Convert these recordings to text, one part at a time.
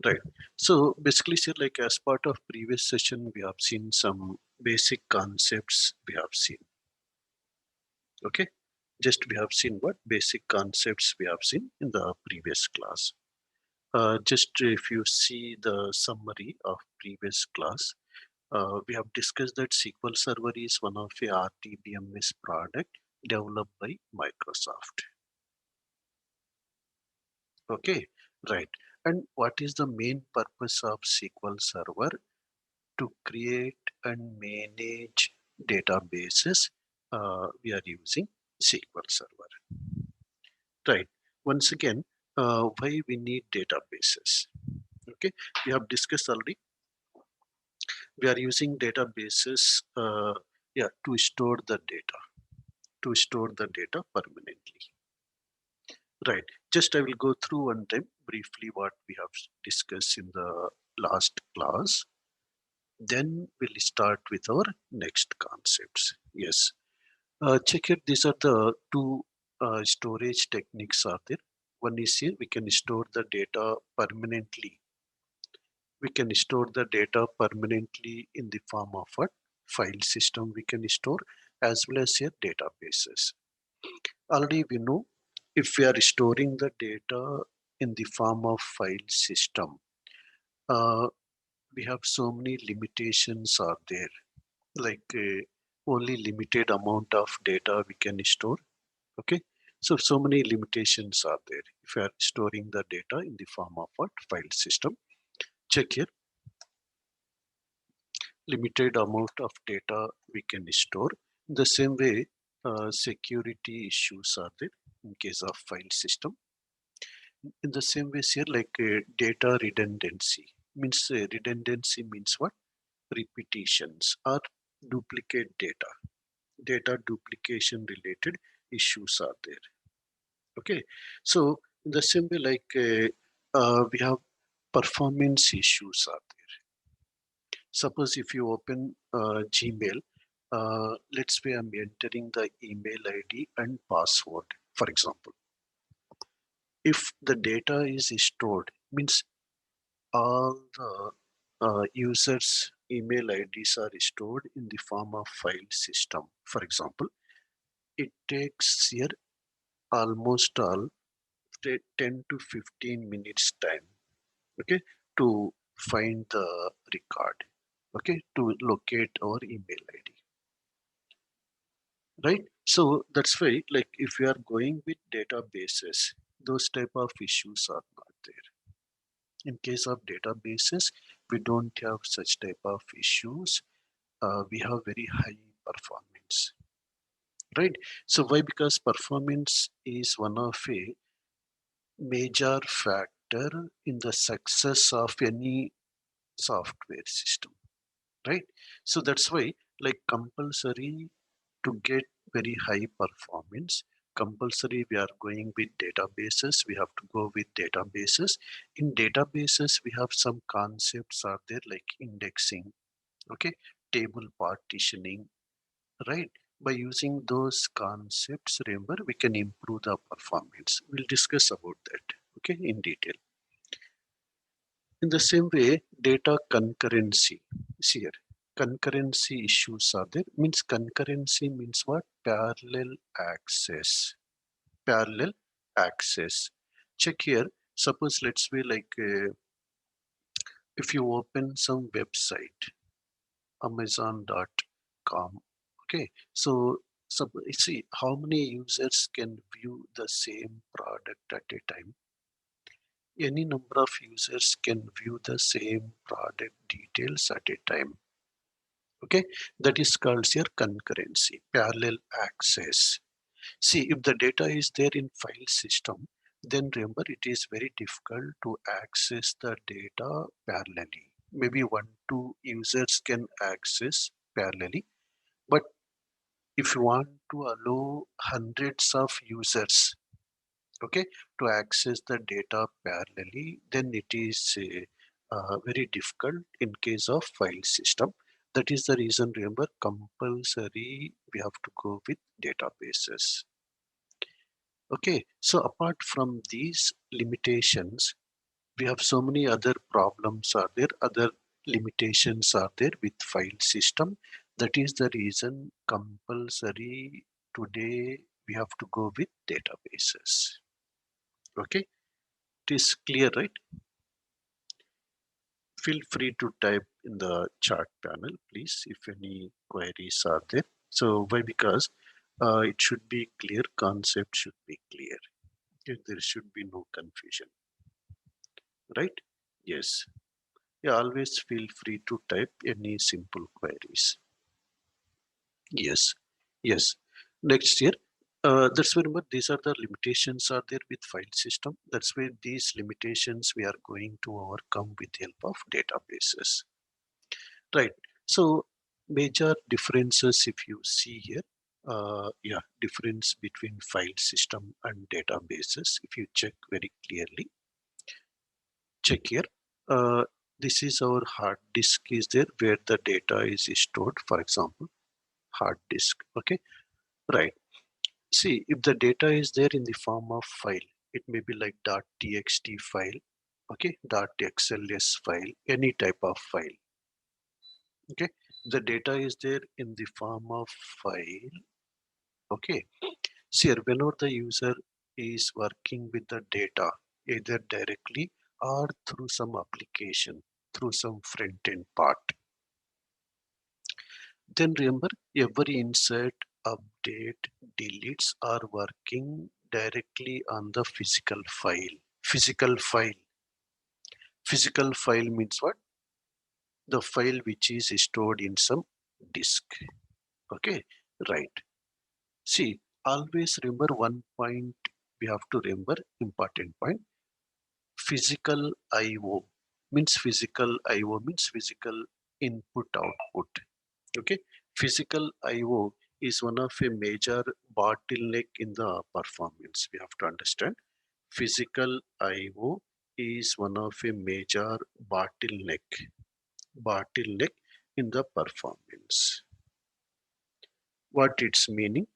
Right. So basically, sir, like as part of previous session, we have seen some basic concepts we have seen. Okay. Just we have seen what basic concepts we have seen in the previous class. Just if you see the summary of previous class, we have discussed that SQL Server is one of a RDBMS product developed by Microsoft. Okay, right. And what is the main purpose of SQL Server? To create and manage databases, we are using SQL Server. Right. Once again, why we need databases? Okay, we have discussed already. We are using databases, yeah, to store the data, permanently. Right. Just I will go through one time briefly what we have discussed in the last class. Then we'll start with our next concepts. Yes. Check it. These are the two storage techniques are there. One is here we can store the data permanently. We can store the data permanently in the form of a file system. We can store as well as here databases. Already we know if we are storing the data in the form of file system, uh, we have so many limitations are there. Like only limited amount of data we can store. Okay, so many limitations are there if you are storing the data in the form of a file system. Check here, limited amount of data we can store. In the same way, security issues are there in case of file system. In the same way here, like data redundancy means what? Repetitions or duplicate data duplication related issues are there. Okay, so in the same way, like we have performance issues are there. Suppose if you open Gmail, let's say I'm entering the email ID and password, for example. If the data is stored, means all the users' email IDs are stored in the form of file system. For example, it takes here almost all 10 to 15 minutes time, okay, to find the record, okay, to locate our email ID, right? So that's why, like, if we are going with databases, those type of issues are not there. In case of databases, we don't have such type of issues. We have very high performance, right? So why? Because performance is one of a major factor in the success of any software system, right? So that's why, like, compulsory to get very high performance, compulsory we are going with databases. We have to go with databases. In databases we have some concepts are there, like indexing, okay, table partitioning, right? By using those concepts, remember, we can improve the performance. We'll discuss about that, okay, in detail. In the same way, data concurrency is here. Concurrency issues are there. Means concurrency means what? Parallel access. Parallel access. Check here. Suppose let's say like if you open some website, Amazon.com. Okay, so see how many users can view the same product at a time. Any number of users can view the same product details at a time. Okay, that is called here concurrency, parallel access. See, if the data is there in file system, then remember it is very difficult to access the data parallelly. Maybe one, two users can access parallelly, but if you want to allow hundreds of users, okay, to access the data parallelly, then it is very difficult in case of file system. That is the reason, remember, compulsory we have to go with databases. Okay, so apart from these limitations, We have so many other problems are there, other limitations are there with file system. That is the reason compulsory today we have to go with databases. Okay, it is clear, right? Feel free to type in the chat panel, please, if any queries are there. So why? Because it should be clear, concept should be clear. Okay, there should be no confusion, right? Yes. Yeah, always feel free to type any simple queries. Yes, yes. Next year, that's why remember these are the limitations are there with file system. That's why these limitations we are going to overcome with help of databases. Right. So major differences if you see here, yeah, difference between file system and databases. If you check very clearly, check here. Uh, this is our hard disk is there where the data is stored. For example, hard disk. Okay, right. See, if the data is there in the form of file, it may be like .txt file, okay, .xls file, any type of file. Okay, the data is there in the form of file. Okay, see here, whenever the user is working with the data, either directly or through some application, through some front end part, then remember every insert, update, deletes are working directly on the physical file. Physical file. Physical file means what? The file which is stored in some disk. Okay, right. See, always remember one point we have to remember, important point. Physical IO means physical input output. Okay, physical IO is one of a major bottleneck in the performance. We have to understand physical IO is one of a major bottleneck in the performance. What its meaning?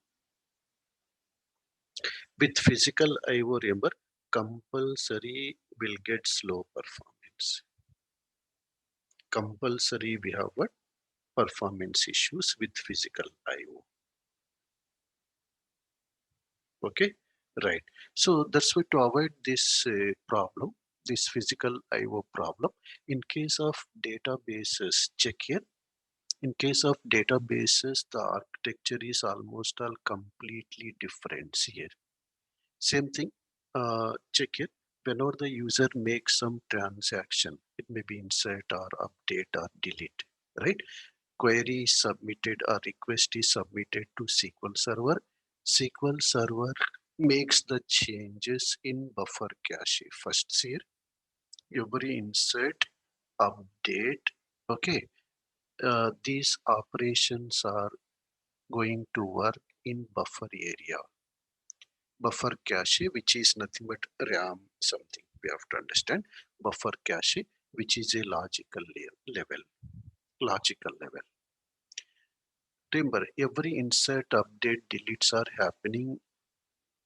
With physical IO, remember, compulsory will get slow performance. Compulsory we have what? Performance issues with physical IO. Okay, right. So that's why to avoid this problem, this physical IO problem, in case of databases, check here. In case of databases, the architecture is almost all completely different here. Same thing, check here. Whenever the user makes some transaction, it may be insert or update or delete, right? Query is submitted or request is submitted to SQL Server. SQL Server makes the changes in buffer cache. First here, every insert, update, okay. These operations are going to work in buffer area. Buffer cache, which is nothing but RAM something. We have to understand buffer cache, which is a logical level. Logical level. Remember, every insert, update, deletes are happening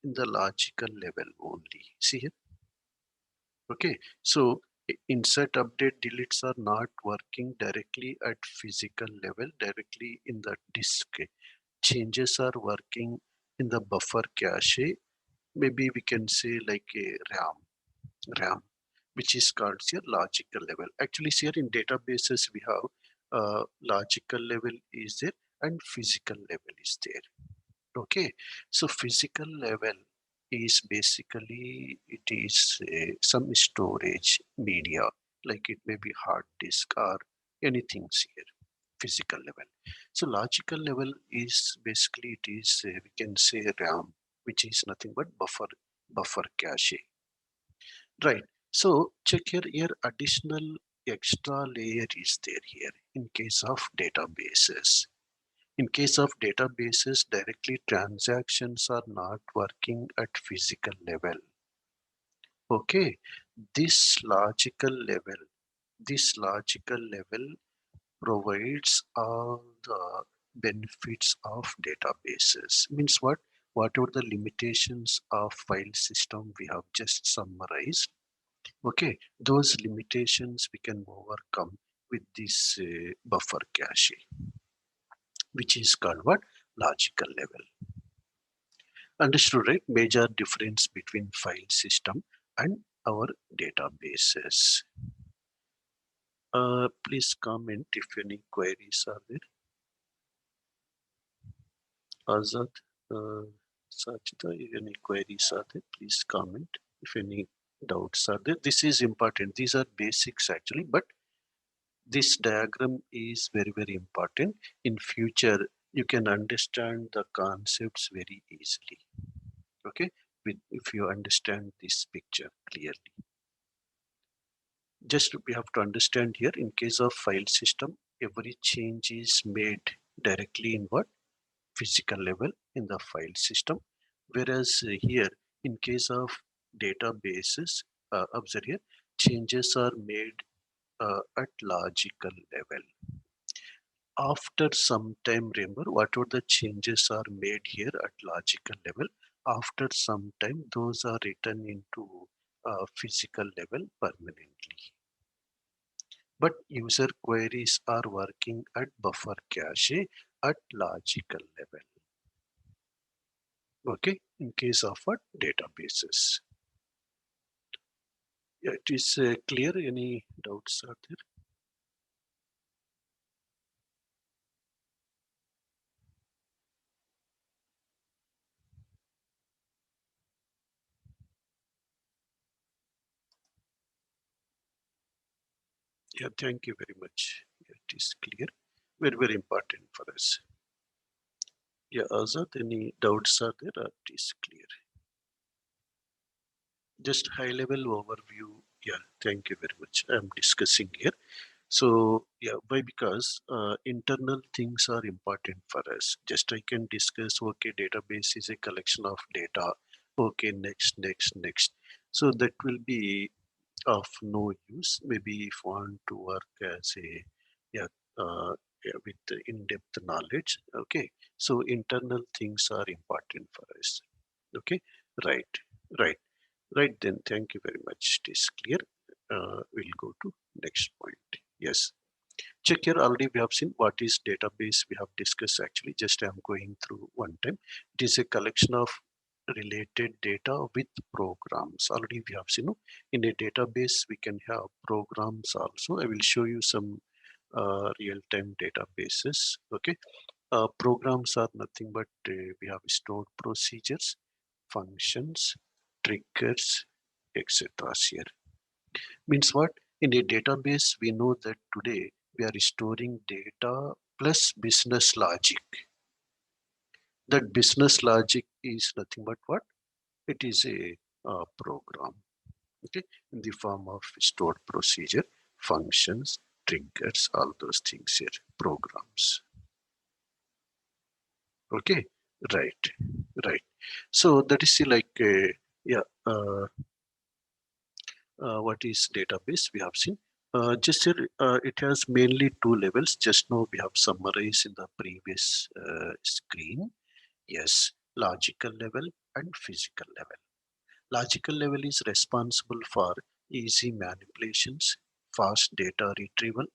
in the logical level only. See here? Okay. So insert, update, deletes are not working directly at physical level, directly in the disk. Changes are working in the buffer cache. Maybe we can say like a RAM, which is called here logical level. Actually, here in databases we have logical level is there and physical level is there. Okay, so physical level is basically it is some storage media, like it may be hard disk or anything here. Physical level. So logical level is basically it is we can say RAM, which is nothing but buffer cache. Right. So check here. Here additional extra layer is there here in case of databases. In case of databases, directly transactions are not working at physical level. Okay, this logical level provides all the benefits of databases. Means what? Whatever the limitations of file system we have just summarized, Okay, those limitations we can overcome with this buffer cache, which is called what? Logical level. Understood, right? Major difference between file system and our databases. Please comment if any queries are there. Azad, Sachita, if any queries are there, please comment if any doubts are there. This is important. These are basics actually, but this diagram is very, very important. In future, you can understand the concepts very easily. Okay, if you understand this picture clearly. Just we have to understand here, in case of file system, every change is made directly in what? Physical level in the file system. Whereas here, in case of databases, observe here, changes are made at logical level. After some time, remember whatever the changes are made here at logical level, after some time those are written into physical level permanently. But user queries are working at buffer cache at logical level. Okay, in case of what? Databases. Yeah, it is clear. Any doubts are there? Yeah, thank you very much. Yeah, it is clear. Very, very important for us. Yeah, Azad, any doubts are there? It is clear. Just high level overview. Yeah, thank you very much. I'm discussing here. So yeah, why? Because internal things are important for us. Just I can discuss, okay, database is a collection of data. Okay, next. So that will be of no use. Maybe if you want to work as a, yeah, yeah, with the in-depth knowledge. Okay, so internal things are important for us. Okay, right, right. Right then, thank you very much. It is clear. We'll go to next point. Yes. Check here already we have seen what is database we have discussed actually. Just I'm going through one time. It is a collection of related data with programs. Already we have seen, no? In a database we can have programs also. I will show you some real-time databases. Okay. Programs are nothing but we have stored procedures, functions, triggers, etc. here. Means what? In a database, we know that today we are storing data plus business logic. That business logic is nothing but what? It is a program, okay, in the form of stored procedure, functions, triggers, all those things here, programs. Okay, right, right. So that is like, yeah, what is database we have seen. Just here, it has mainly two levels. Just now we have summarized in the previous screen. Yes, logical level and physical level. Logical level is responsible for easy manipulations, fast data retrieval.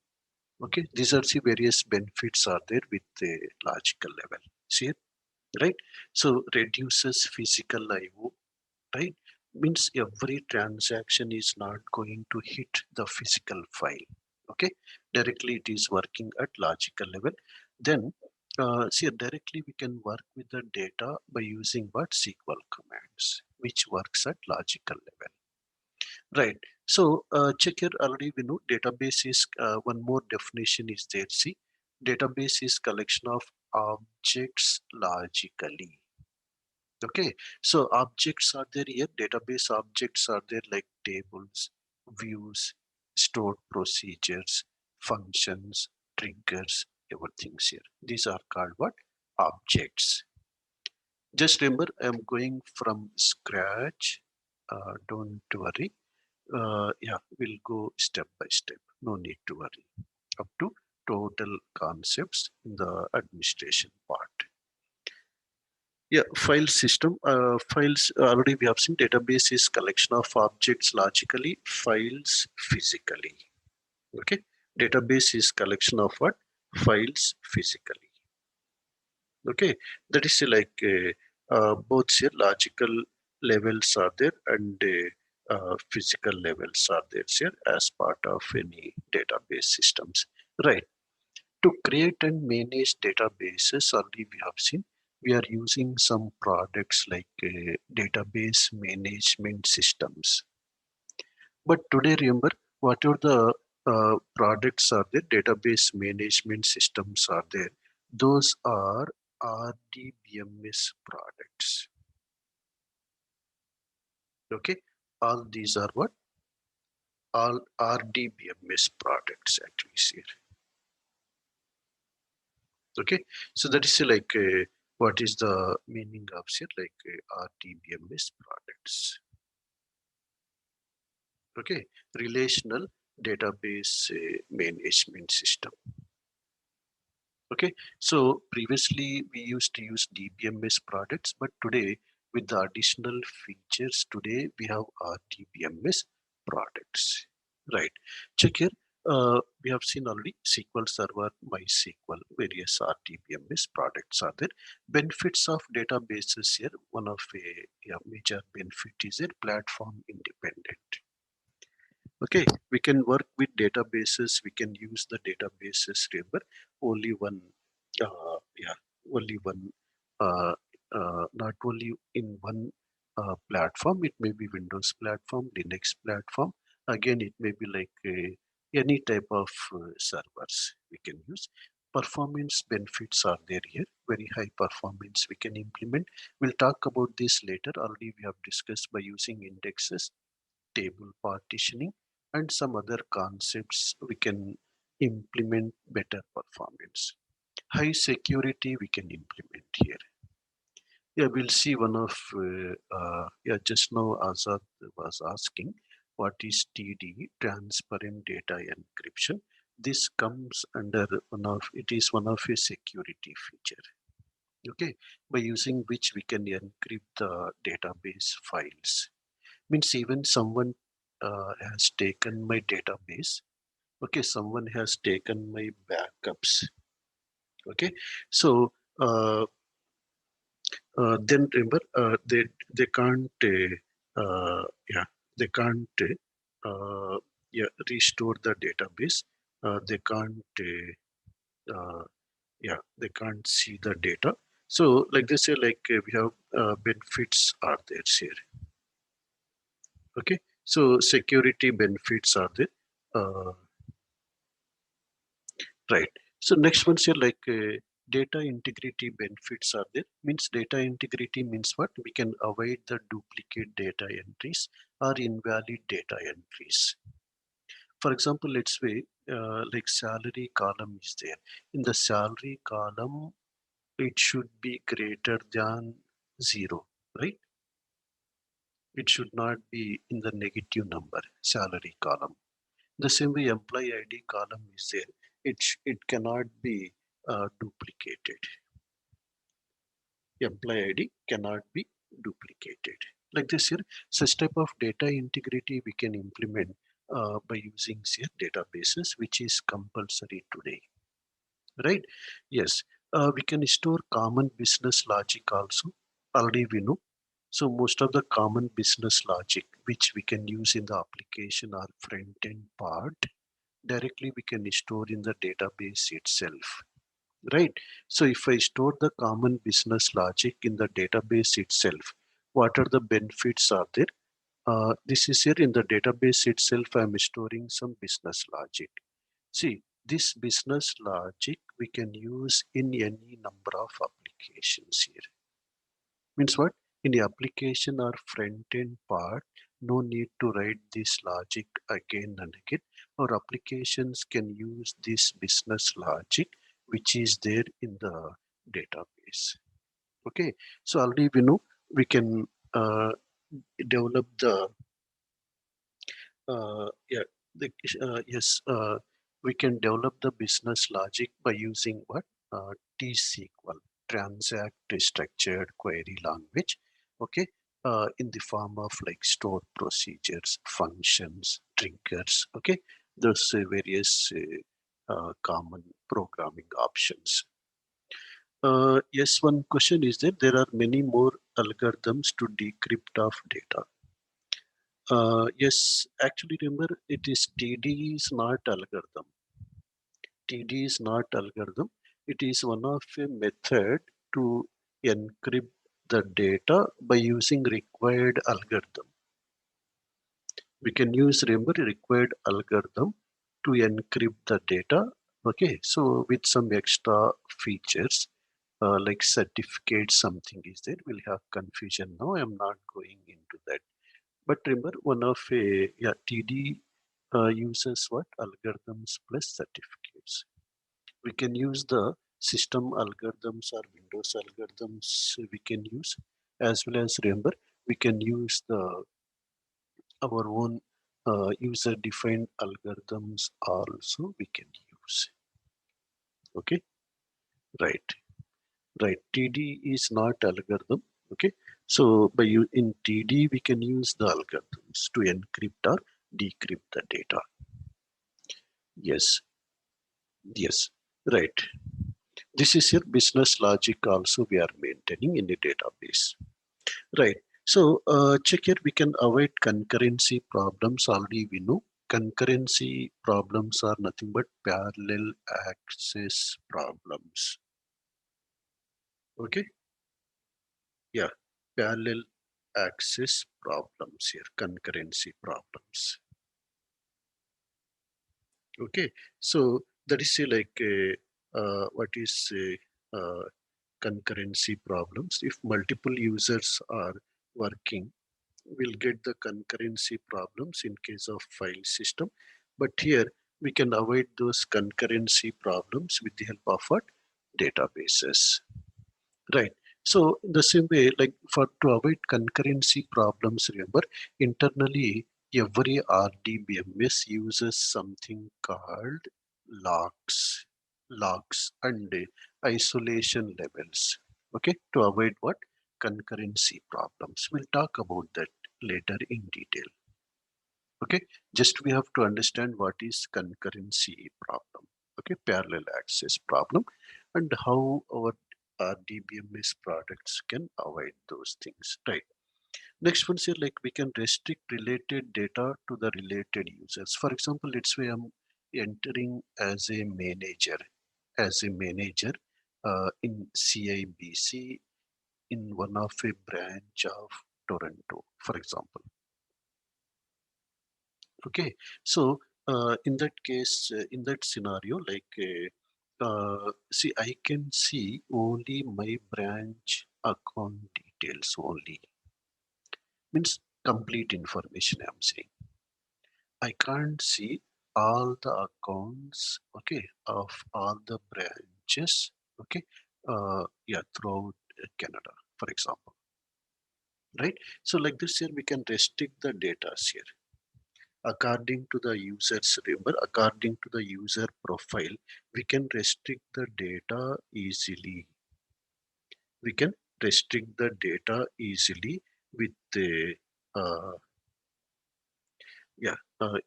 Okay, these are the various benefits are there with the logical level. See it, right? So reduces physical IO, right? Means every transaction is not going to hit the physical file. Okay, directly it is working at logical level. Then see, directly we can work with the data by using what? SQL commands, which works at logical level. Right. So check here already we know database is one more definition is there. See, database is collection of objects logically. Okay, so objects are there here. Database objects are there like tables, views, stored procedures, functions, triggers, everything's here. These are called what? Objects. Just remember, I'm going from scratch. Don't worry. Yeah, we'll go step by step. No need to worry. Up to total concepts in the administration part. Yeah, file system. Files already we have seen. Database is collection of objects logically, files physically. Okay, database is collection of what? Files physically. Okay, that is like both here logical levels are there and physical levels are there here as part of any database systems. Right. To create and manage databases, already we have seen we are using some products like database management systems. But today, remember, whatever the products are there, database management systems are there, those are RDBMS products. Okay, all these are what? All RDBMS products actually here. Okay, so that is like what is the meaning of here, like RDBMS products. Okay, relational database management system. Okay, so previously we used to use DBMS products, but today with the additional features, today we have RDBMS products. Right. Check here. We have seen already SQL Server, MySQL, various RDBMS products are there. Benefits of databases here. One of a major benefit is a platform independent. Okay, we can work with databases. We can use the databases. Remember, only one. Yeah, only one. Uh, not only in one platform. It may be Windows platform, Linux platform. Again, it may be like any type of servers we can use. Performance benefits are there here. Very high performance we can implement. We'll talk about this later. Already we have discussed by using indexes, table partitioning, and some other concepts we can implement better performance. High security we can implement here. Yeah, we'll see one of, yeah, just now Azad was asking what is TD, transparent data encryption. This comes under one of, it is one of a security feature. Okay, by using which we can encrypt the database files. Means even someone has taken my database. Okay, someone has taken my backups. Okay, so then remember they can't yeah, they can't yeah, restore the database. They can't yeah, they can't see the data. So like they say, like we have benefits are there here. Okay, so security benefits are there. Right. So next one's here like data integrity benefits are there. Means data integrity means what? We can avoid the duplicate data entries or invalid data entries. For example, let's say like salary column is there. In the salary column, it should be greater than 0, right? It should not be in the negative number, salary column. The same way employee ID column is there. It cannot be duplicated. Employee ID cannot be duplicated. Like this here, such type of data integrity we can implement by using here databases, which is compulsory today, right? Yes, we can store common business logic also. Already we know. So most of the common business logic which we can use in the application or front end part directly we can store in the database itself, right? So if I store the common business logic in the database itself, what are the benefits are there? This is here in the database itself. I'm storing some business logic. See, this business logic we can use in any number of applications here. Means what? In the application or front end part, no need to write this logic again and again. Our applications can use this business logic which is there in the database. Okay, so already we know we can develop the yeah, yes, we can develop the business logic by using what? T-SQL. transact structured query language, okay, in the form of like stored procedures, functions, triggers, okay, those various common programming options. Yes, one question is that there are many more algorithms to decrypt of data. Yes, actually remember it is TD is not algorithm. TD is not algorithm. It is one of a method to encrypt the data by using required algorithm. We can use remember required algorithm to encrypt the data. Okay, so with some extra features like certificate something is there. We'll have confusion now. I'm not going into that. But remember one of a yeah, TD uses what algorithms plus certificates. We can use the system algorithms or Windows algorithms we can use, as well as remember we can use the our own user defined algorithms also we can use. Okay, right, right. TD is not algorithm. Okay, so by you in TD we can use the algorithms to encrypt or decrypt the data. Yes, yes, right. This is your business logic also we are maintaining in the database. Right. So check here, we can avoid concurrency problems. Already we know concurrency problems are nothing but parallel access problems. Okay. Yeah. Parallel access problems here, concurrency problems. Okay. So that is like what is concurrency problems. If multiple users are working, we'll get the concurrency problems in case of file system. But here we can avoid those concurrency problems with the help of what? Databases. Right. So in the same way, like for to avoid concurrency problems, remember internally every RDBMS uses something called logs, logs and isolation levels. Okay, to avoid what? Concurrency problems. We'll talk about that later in detail. Okay, just we have to understand what is concurrency problem. Okay, parallel access problem and how our RDBMS products can avoid those things. Right. Next one here, like we can restrict related data to the related users. For example, let's say I'm entering as a manager in CIBC in one of a branch of Toronto, for example. Okay, so in that case, in that scenario, like see, I can see only my branch account details only. Means complete information. I'm saying I can't see all the accounts. Okay, of all the branches. Okay, yeah, throughout Canada, for example. Right. So like this here, we can restrict the data here according to the user's remember according to the user profile we can restrict the data easily. We can restrict the data easily with the yeah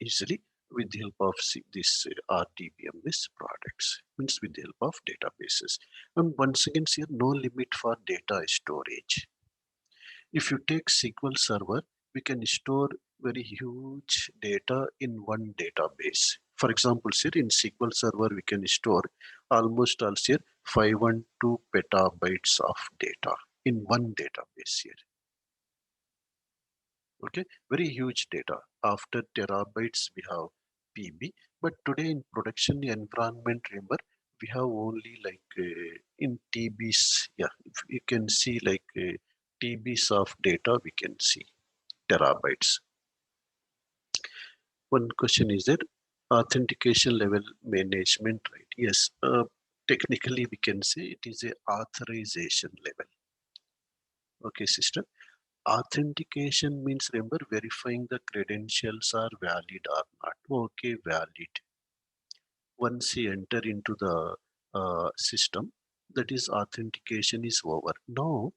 easily with the help of this RDBMS products, means with the help of databases. And once again here no limit for data storage. If you take SQL Server, we can store very huge data in one database. For example, here in SQL Server, we can store almost also here 512 petabytes of data in one database here. Okay, very huge data. After terabytes, we have PB. But today in production environment, remember, we have only like in TBs. Yeah, if you can see like TBs of data, we can see terabytes. One question is there authentication level management, right? Yes, technically we can say it is a authorization level. Okay, sister. Authentication means remember verifying the credentials are valid or not. Okay, valid. Once you enter into the system, That is, authentication is over. Now,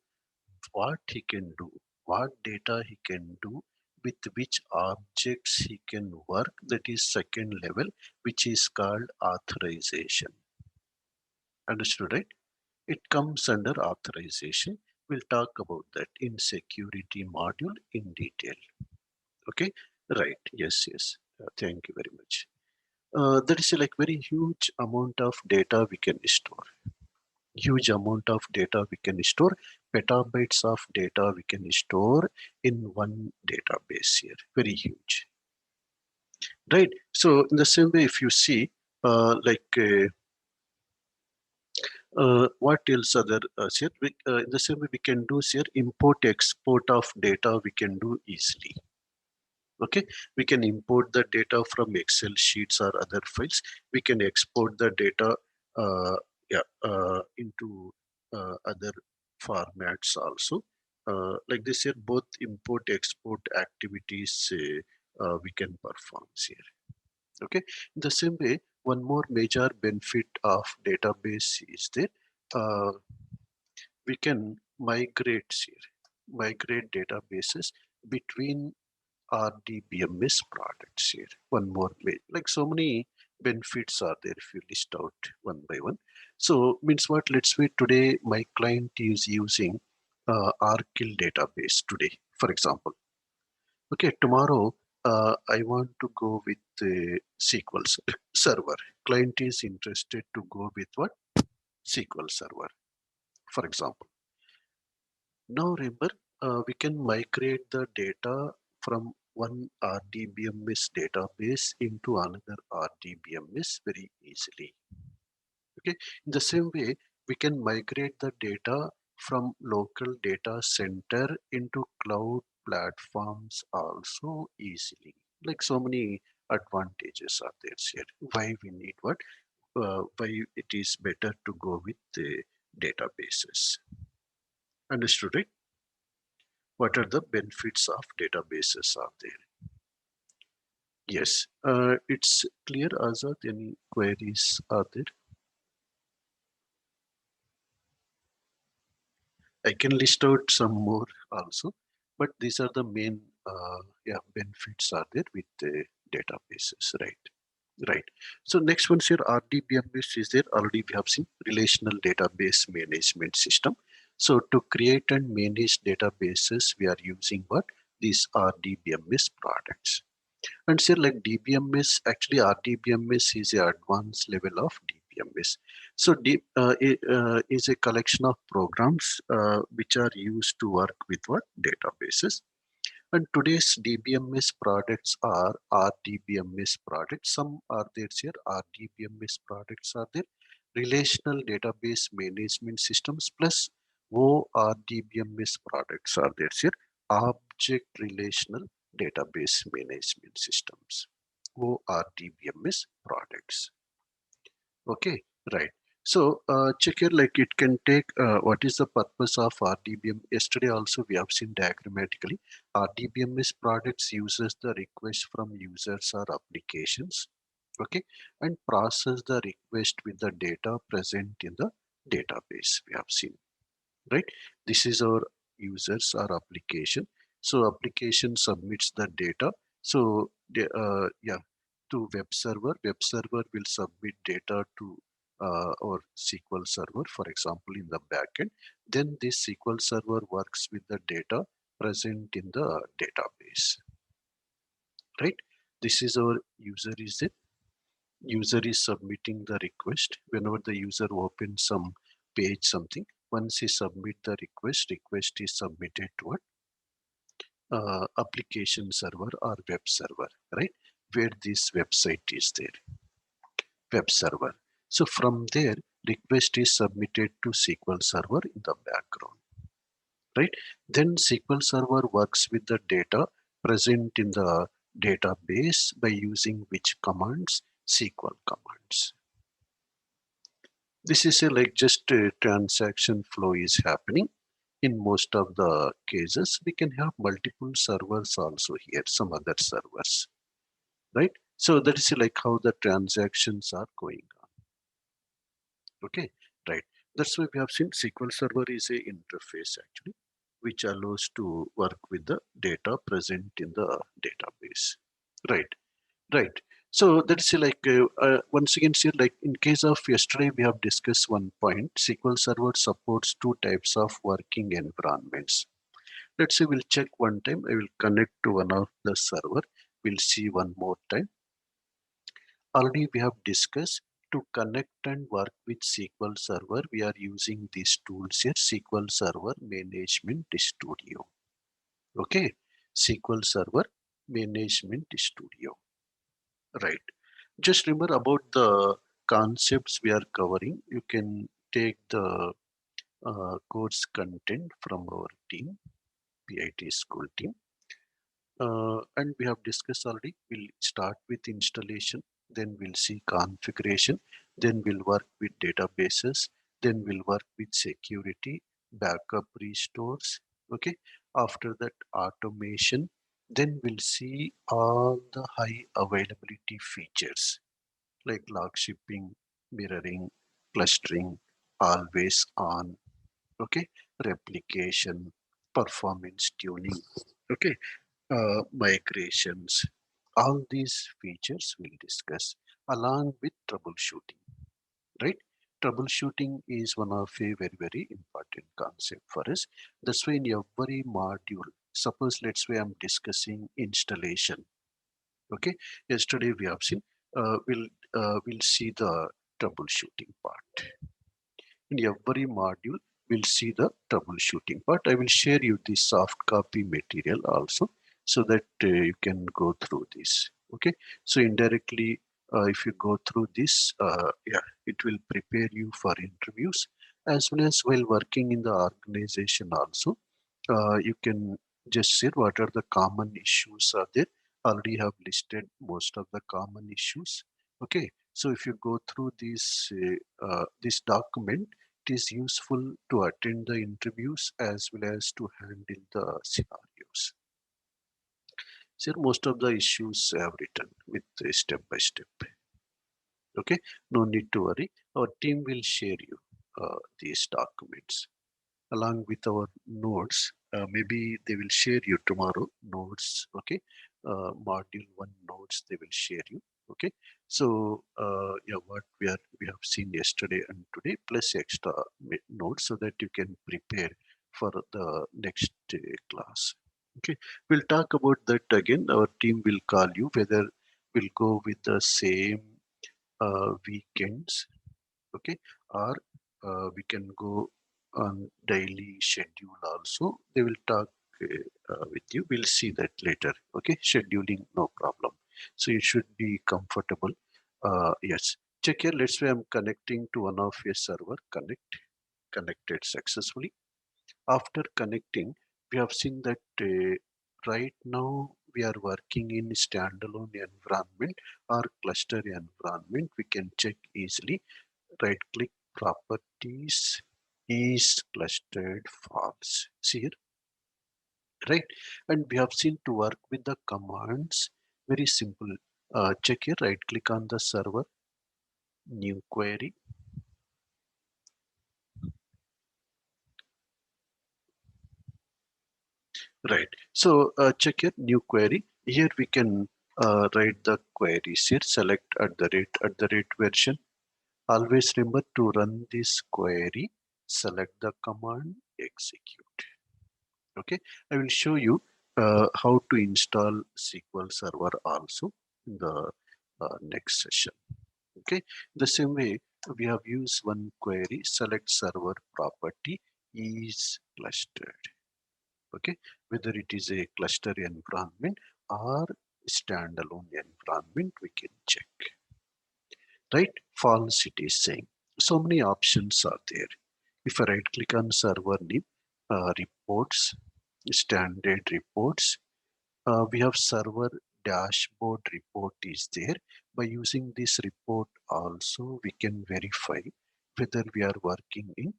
what he can do, what data he can do, with which objects he can work, that is second level, which is called authorization. Understood, right? It comes under authorization. We'll talk about that in security module in detail. Okay, right? Yes, yes. Thank you very much. That is like very huge amount of data we can store. Huge amount of data we can store. Petabytes of data we can store in one database here. Very huge, right? So in the same way, if you see, what else other here? In the same way, we can do here import export of data. We can do easily. Okay, we can import the data from Excel sheets or other files. We can export the data, into other formats also. Like this here, both import export activities we can perform here. Okay, in the same way, one more major benefit of database is that uh, we can migrate databases between RDBMS products here. One more way, like so many benefits are there if you list out one by one. So means what? Let's say today my client is using Arkill database today, for example. Okay, tomorrow I want to go with SQL Server. Client is interested to go with what? SQL Server, for example. Now remember, we can migrate the data from one RDBMS database into another RDBMS very easily. Okay, in the same way, we can migrate the data from local data center into cloud platforms also easily. Like so many advantages are there here. Why we need what? Why it is better to go with the databases. Understood, right? What are the benefits of databases are there? Yes, it's clear. Azad, any queries are there? I can list out some more also, but these are the main benefits are there with the databases, right? Right. So next one's here RDBMS is there. Already we have seen relational database management system. So to create and manage databases, we are using what? These RDBMS products. And say like DBMS, actually RDBMS is a advanced level of DBMS. So is a collection of programs which are used to work with what? Databases. And today's DBMS products are RDBMS products. Some are there here, RDBMS products are there. Relational database management systems plus ORDBMS products are there here. Object relational database management systems. ORDBMS products. Okay, right. So check here, like it can take what is the purpose of RDBM. Yesterday also we have seen diagrammatically. RDBMS products uses the request from users or applications, okay, and process the request with the data present in the database. We have seen, right? This is our users or application. So application submits the data. So to web server. Web server will submit data to or SQL server, for example, in the backend. Then this SQL server works with the data present in the database, right? This is our user is it. User is submitting the request. Whenever the user opens some page, something, once he submit the request is submitted to what? Application server or web server, right? Where this website is there, web server. So from there, request is submitted to SQL server in the background, right? Then SQL server works with the data present in the database by using which commands? SQL commands. This is a like just a transaction flow is happening. In most of the cases, we can have multiple servers also here, some other servers, right? So that is like how the transactions are going on. Okay, right. That's why we have seen SQL Server is a interface actually, which allows to work with the data present in the database. Right, right. So that's like once again here, like in case of yesterday, we have discussed one point. SQL Server supports two types of working environments. Let's say we'll check one time. I will connect to one of the server. We'll see one more time. Already we have discussed to connect and work with SQL Server. We are using these tools here, SQL Server Management Studio. Okay, SQL Server Management Studio. Right. Just remember about the concepts we are covering. You can take the course content from our team, PIT school team. And we have discussed already. We'll start with installation, then we'll see configuration, then we'll work with databases, then we'll work with security, backup restores. Okay. After that, automation. Then we'll see all the high availability features like log shipping, mirroring, clustering, always on. Okay. Replication, performance tuning. Okay, migrations. All these features we'll discuss along with troubleshooting, right? Troubleshooting is one of a very, very important concept for us. That's why in every module, suppose let's say I'm discussing installation. Okay, yesterday we have seen, we'll see the troubleshooting part. In every module, we'll see the troubleshooting part. I will share you the soft copy material also so that you can go through this. Okay, so indirectly, if you go through this, yeah, it will prepare you for interviews as well as while working in the organization also. You can just see what are the common issues are there. Already have listed most of the common issues. Okay, so if you go through this document, it is useful to attend the interviews as well as to handle the scenarios. So most of the issues I have written with step by step. Okay, no need to worry. Our team will share you these documents along with our notes. Maybe they will share you tomorrow notes. Okay, module one notes they will share you. Okay, so yeah, what we have seen yesterday and today plus extra notes so that you can prepare for the next class. Okay, we'll talk about that again. Our team will call you whether we'll go with the same weekends, okay, or we can go on daily schedule also. They will talk with you. We'll see that later. Okay, scheduling, no problem. So you should be comfortable. Yes, check here. Let's say I'm connecting to one of your server. Connected successfully. After connecting, we have seen that right now we are working in standalone environment or cluster environment. We can check easily. Right click properties is clustered false. See here, right? And we have seen to work with the commands, very simple. Check here, right click on the server, new query. Right. So check here, new query. Here we can write the queries here, select at the rate version. Always remember to run this query, select the command, execute. Okay, I will show you how to install SQL Server also in the next session. Okay, the same way we have used one query, select server property is clustered. Okay, whether it is a cluster environment or standalone environment, we can check. Right, false it is saying. So many options are there. If I right click on server name, reports, standard reports, we have server dashboard report is there. By using this report also, we can verify whether we are working in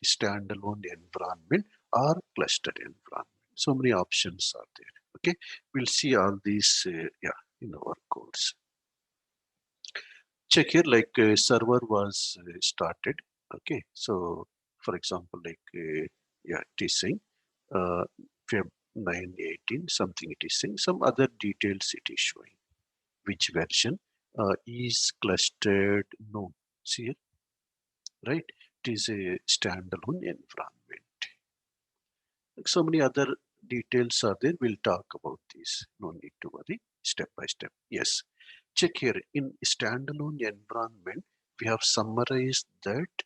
standalone environment or clustered environment. So many options are there. Okay, we'll see all these yeah, in our course. Check here, like server was started. Okay, so for example, like yeah, it is saying uh, Feb 9/18, something it is saying, some other details it is showing. Which version is clustered? No, see here, right? It is a standalone environment. Like so many other details are there. We'll talk about these. No need to worry. Step by step. Yes. Check here. In standalone environment, we have summarized that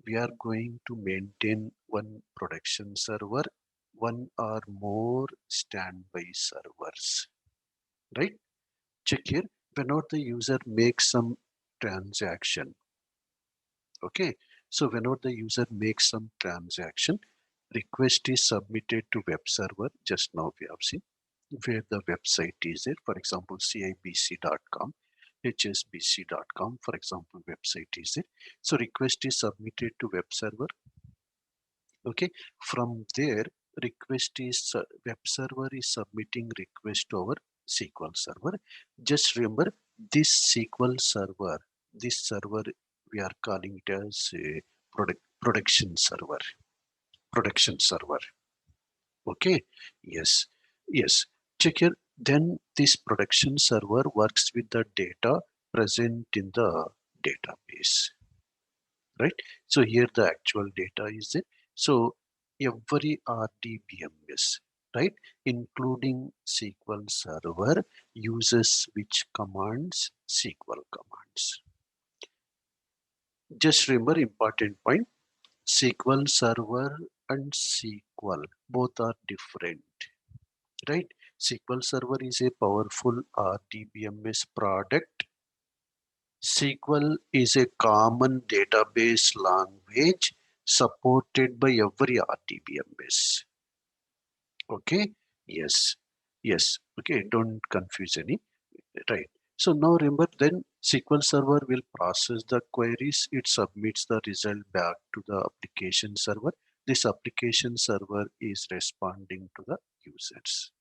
we are going to maintain one production server, one or more standby servers, right? Check here. Whenever the user makes some transaction, okay. So whenever the user makes some transaction, request is submitted to web server. Just now we have seen where the website is there. For example, cibc.com, hsbc.com, for example, website is there. So request is submitted to web server. Okay, from there, web server is submitting request over SQL server. Just remember this SQL server, this server we are calling it as a production server. Production server. Okay, yes, yes. Check here. Then this production server works with the data present in the database, right? So here the actual data is it. So every RDBMS, right, including SQL Server uses which commands? SQL commands. Just remember important point, SQL Server and SQL both are different, right? SQL Server is a powerful RDBMS product. SQL is a common database language supported by every RDBMS. Okay, yes, yes, okay, don't confuse any, right? So now remember, then SQL Server will process the queries, it submits the result back to the application server. This application server is responding to the users.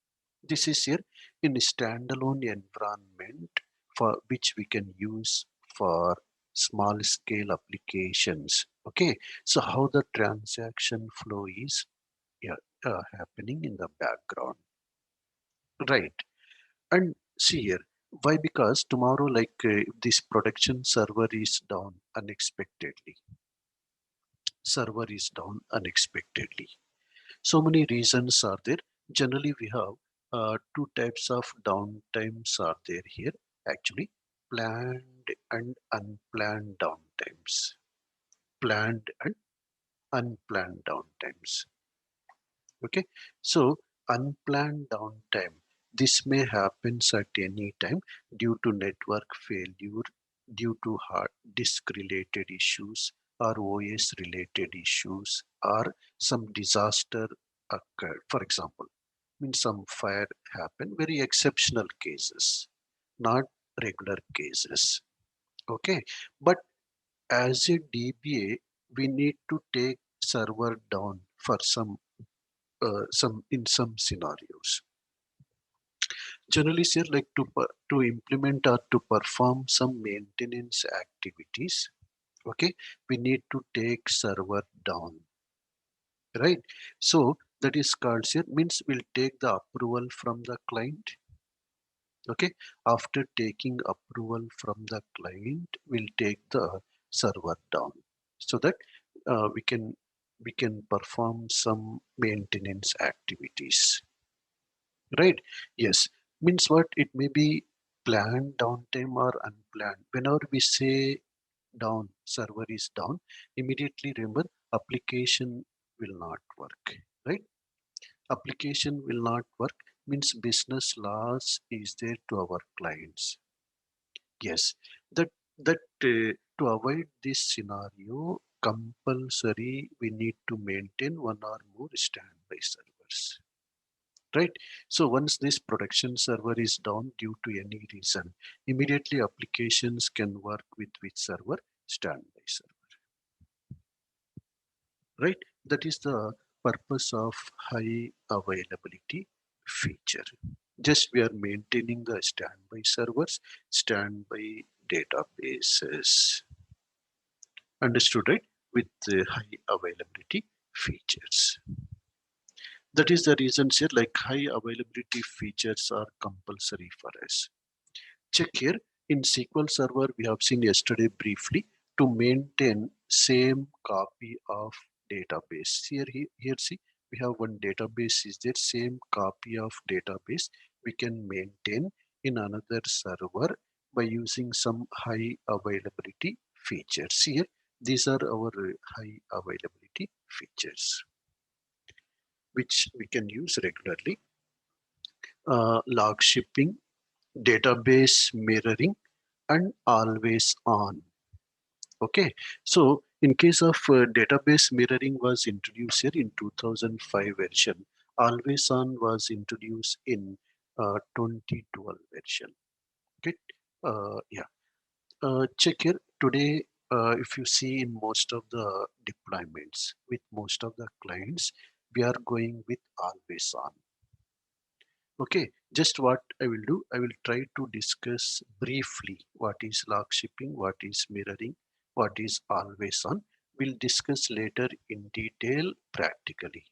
This is here in a standalone environment for which we can use for small scale applications. Okay, so how the transaction flow is, yeah, happening in the background, right? And see here, why? Because tomorrow, like if this production server is down unexpectedly, server is down unexpectedly. So many reasons are there. Generally, we have two types of downtimes are there here. Actually, planned and unplanned downtimes. Planned and unplanned downtimes. Okay, so unplanned downtime. This may happen at any time due to network failure, due to hard disk related issues, or OS related issues, or some disaster occurred. For example, when some fire happened, very exceptional cases, not regular cases. Okay, but as a DBA, we need to take server down for some in some scenarios. Generally, sir, like to implement or to perform some maintenance activities, okay, we need to take server down, right? So that is called, sir, means we'll take the approval from the client. Okay, after taking approval from the client, we'll take the server down so that we can perform some maintenance activities. Right? Yes. Means what? It may be planned downtime or unplanned. Whenever we say down, server is down, immediately remember application will not work. Right? Application will not work means business loss is there to our clients. Yes. That to avoid this scenario, compulsory we need to maintain one or more standby servers, right? So once this production server is down due to any reason, immediately applications can work with which server? Standby server, right? That is the purpose of high availability feature. Just we are maintaining the standby servers, standby databases. Understood, right? with high availability features. That is the reason here, like high availability features are compulsory for us. Check here in SQL Server, we have seen yesterday briefly to maintain same copy of database. Here see, we have one database is there, same copy of database we can maintain in another server by using some high availability features. Here, these are our high availability features which we can use regularly. Log shipping, database mirroring, and always on. Okay, so in case of database mirroring was introduced here in 2005 version, always on was introduced in 2012 version. Okay, yeah. Check here today. If you see in most of the deployments with most of the clients, we are going with always on. Okay, just what I will do, I will try to discuss briefly what is log shipping, what is mirroring, what is always on. We'll discuss later in detail practically.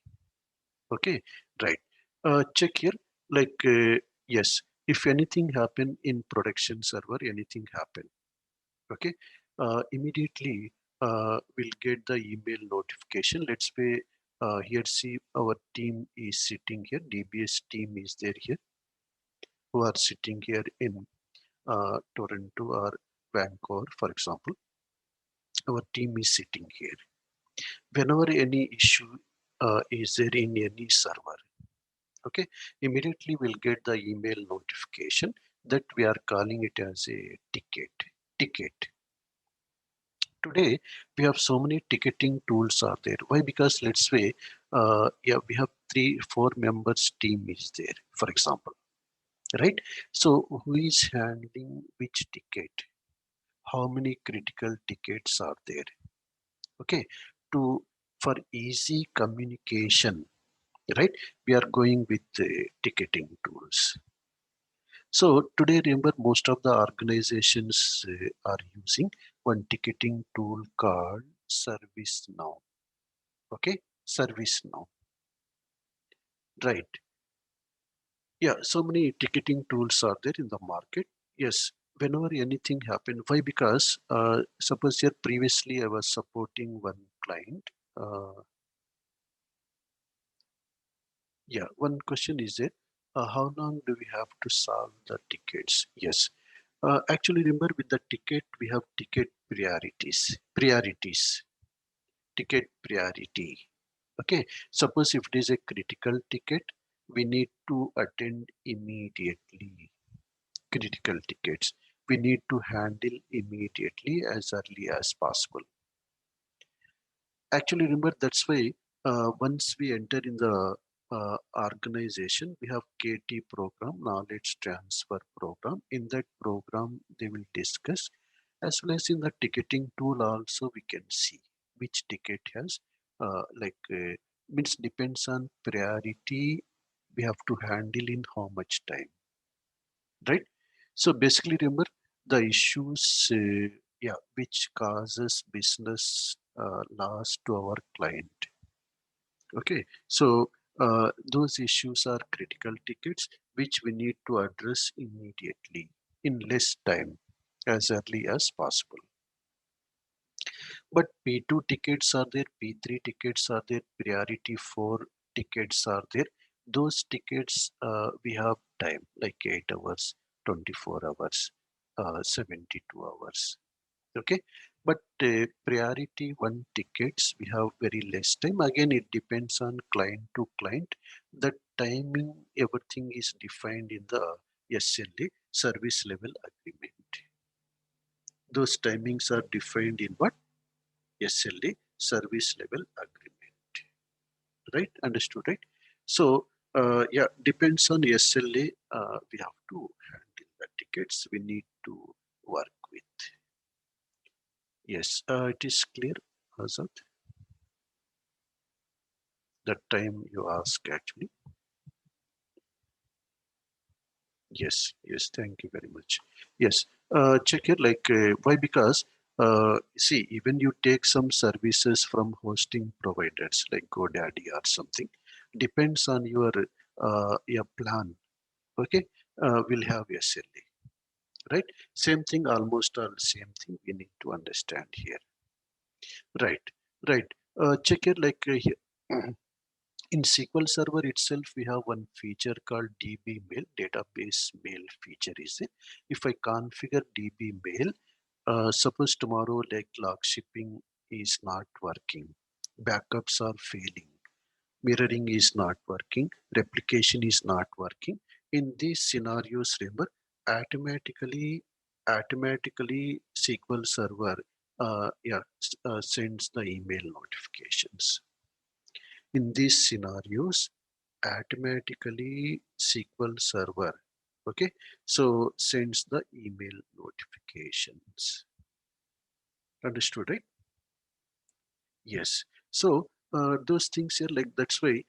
Okay, right. Check here, like, yes, if anything happen in production server, anything happen, okay, immediately we'll get the email notification. Let's say here see our team is sitting here, DBS team is there here who are sitting here in Toronto or Vancouver, for example. Our team is sitting here. Whenever any issue is there in any server, okay, immediately we'll get the email notification that we are calling it as a ticket. Ticket. Today we have so many ticketing tools are there. Why? Because let's say, yeah, we have 3-4 members team is there, for example, right? So who is handling which ticket? How many critical tickets are there? Okay, to for easy communication, right? We are going with ticketing tools. So today, remember, most of the organizations are using one ticketing tool called ServiceNow. Okay, ServiceNow, right? Yeah, so many ticketing tools are there in the market. Yes, whenever anything happen, why? Because suppose here previously I was supporting one client. Yeah, one question is there. How long do we have to solve the tickets? Yes. Actually, remember with the ticket, we have ticket priorities. Priorities. Ticket priority. Okay. Suppose if it is a critical ticket, we need to attend immediately. Critical tickets. We need to handle immediately as early as possible. Actually, remember that's why once we enter in the organization, we have KT program, knowledge transfer program. In that program, they will discuss, as well as in the ticketing tool also we can see which ticket has means depends on priority we have to handle in how much time, right? So basically, remember the issues, yeah, which causes business loss to our client. Okay, so those issues are critical tickets which we need to address immediately in less time, as early as possible. But P2 tickets are there, P3 tickets are there, priority 4 tickets are there. Those tickets we have time like 8 hours, 24 hours, 72 hours. Okay, but priority 1 tickets we have very less time. Again, it depends on client to client. The timing, everything is defined in the SLA, service level agreement. Those timings are defined in what? SLA, service level agreement, right? Understood, right? So yeah, depends on SLA. We have to handle the tickets we need to work with. Yes, it is clear, Azad. That time you ask actually. Yes, yes, thank you very much. Yes, check here, like why? Because See, even you take some services from hosting providers like GoDaddy or something, depends on your plan. Okay, will have SLA, right? Same thing, almost all same thing. We need to understand here, right? Right. Check it like here. In SQL Server itself, we have one feature called DB mail, database mail feature is it. If I configure DB mail, suppose tomorrow like log shipping is not working, backups are failing, mirroring is not working, replication is not working. In these scenarios, remember, automatically SQL Server sends the email notifications. In these scenarios, automatically SQL Server, okay, so sends the email notifications. Understood, right? Yes. So those things here, like that's why,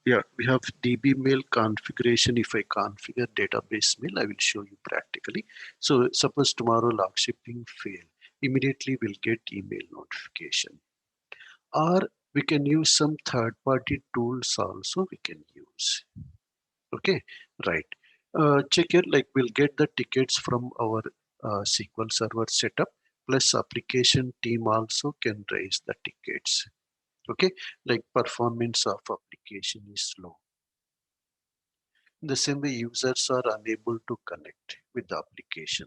yeah, we have DB mail configuration. If I configure database mail, I will show you practically. So suppose tomorrow log shipping fail, immediately we'll get email notification. Or we can use some third-party tools also we can use. Okay, right. Check here, like we'll get the tickets from our SQL Server setup, plus application team also can raise the tickets. Okay, like performance of application is low. In the same way, users are unable to connect with the application.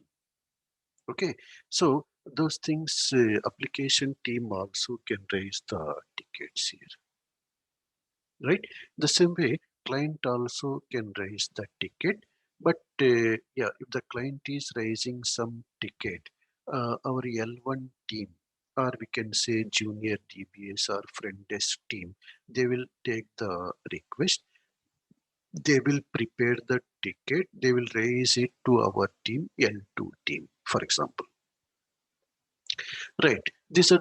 Okay, so those things, application team also can raise the tickets here, right? The same way, client also can raise the ticket, but yeah, if the client is raising some ticket, our L1 team, or we can say junior DBS or front desk team, they will take the request, they will prepare the ticket, they will raise it to our team, L2 team, for example. Right. These are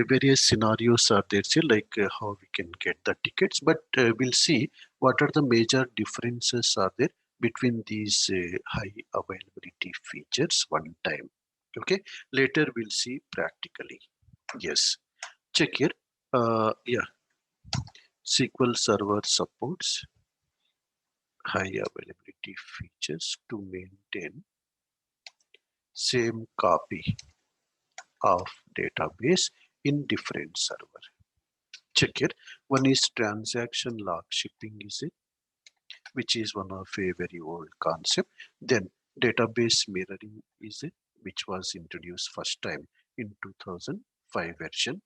various scenarios are there, see, like how we can get the tickets, but we'll see what are the major differences are there between these high availability features one time. Okay. Later we'll see practically. Yes. Check here. Yeah. SQL Server supports high availability features to maintain same copy of database in different server. Check it. One is transaction log shipping is it, which is one of a very old concept. Then database mirroring is it, which was introduced first time in 2005 version.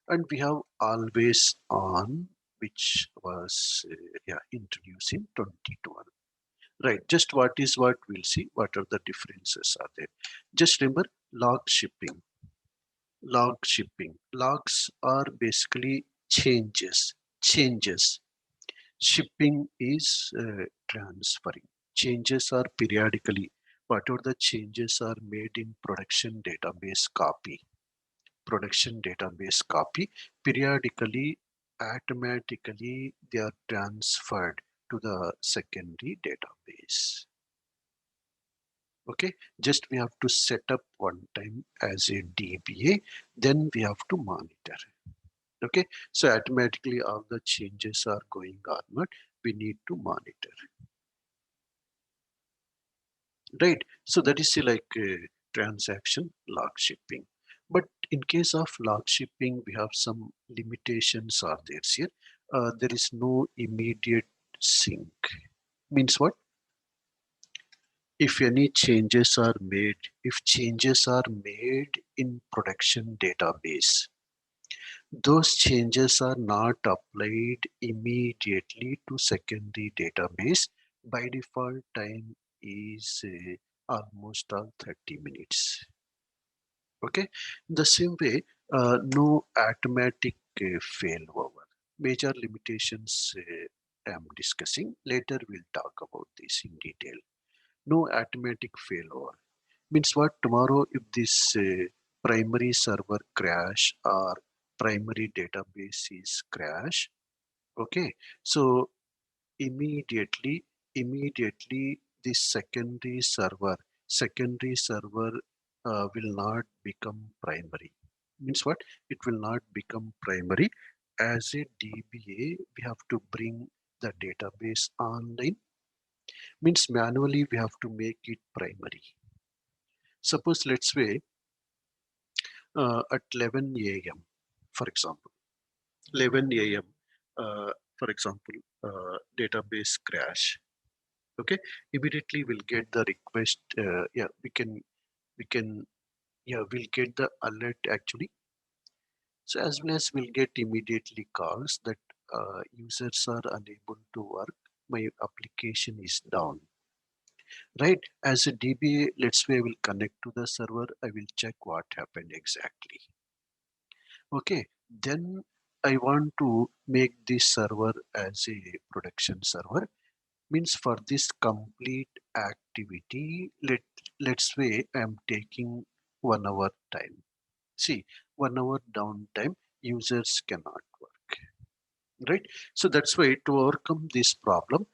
And we have always on, which was yeah, introduced in 2012. Right, just what is what we'll see, what are the differences are there. Just remember log shipping. Log shipping. Logs are basically changes. Shipping is transferring. Changes are periodically. Whatever the changes are made in production database copy, periodically, automatically, they are transferred to the secondary database. Okay, just we have to set up one time as a DBA, then we have to monitor. Okay, so automatically all the changes are going on, but we need to monitor. Right, so that is like transaction log shipping. But in case of log shipping, we have some limitations are there here. There is no immediate sync. Means what? If any changes are made, if changes are made in production database, those changes are not applied immediately to secondary database. By default time is almost all 30 minutes. Okay, the same way, no automatic failover. Major limitations I'm discussing. Later we'll talk about this in detail. No automatic failover. Means what? Tomorrow if this primary server crash or primary database is crash, okay, so immediately this secondary server will not become primary. Means what? It will not become primary. As a DBA, we have to bring the database online. Means manually we have to make it primary. Suppose let's say at 11 a.m. for example, 11 a.m. For example, database crash. Okay, immediately we'll get the request. Yeah, we can yeah we'll get the alert actually. So as well as we'll get immediately calls that users are unable to work. My application is down. Right? As a DBA, let's say I will connect to the server. I will check what happened exactly. Okay. Then I want to make this server as a production server. Means for this complete activity, let's say I'm taking 1 hour time. See, 1 hour downtime, users cannot work, right? So that's why to overcome this problem,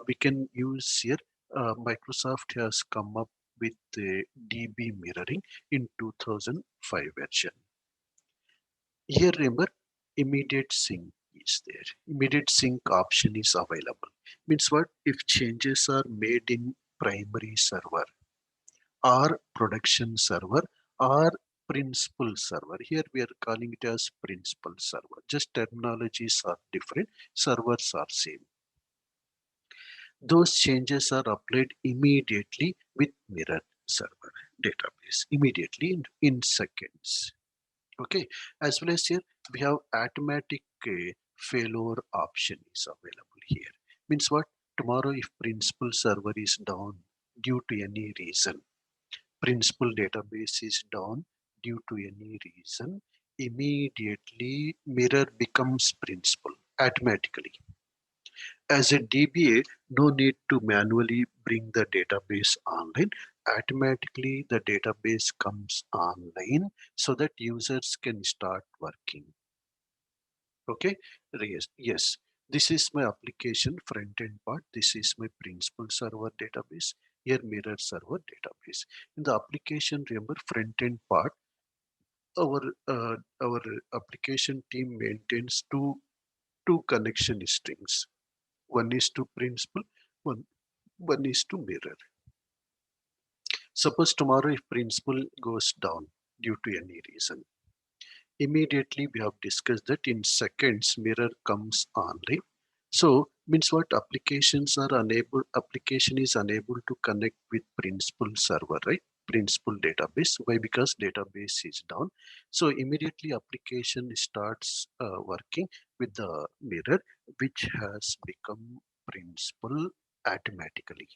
we can use here, Microsoft has come up with the DB mirroring in 2005 version. Here remember, immediate sync is there. Immediate sync option is available. Means what? If changes are made in primary server or production server or principal server. Here we are calling it as principal server. Just terminologies are different, servers are same. Those changes are applied immediately with mirror server database, immediately in seconds. Okay, as well as here we have automatic failure option is available here. Means what? Tomorrow if principal server is down due to any reason, principal database is down due to any reason, immediately mirror becomes principal automatically. As a DBA, no need to manually bring the database online. Automatically, the database comes online so that users can start working. Okay, yes. This is my application front end part. This is my principal server database. Here, mirror server database. In the application, remember front end part, our our application team maintains two connection strings. One is to principal, one is to mirror. Suppose tomorrow if principal goes down due to any reason, immediately we have discussed that in seconds mirror comes online. So means what? Application is unable to connect with principal server, right? Principal database. Why? Because database is down. So immediately application starts working with the mirror, which has become principal automatically,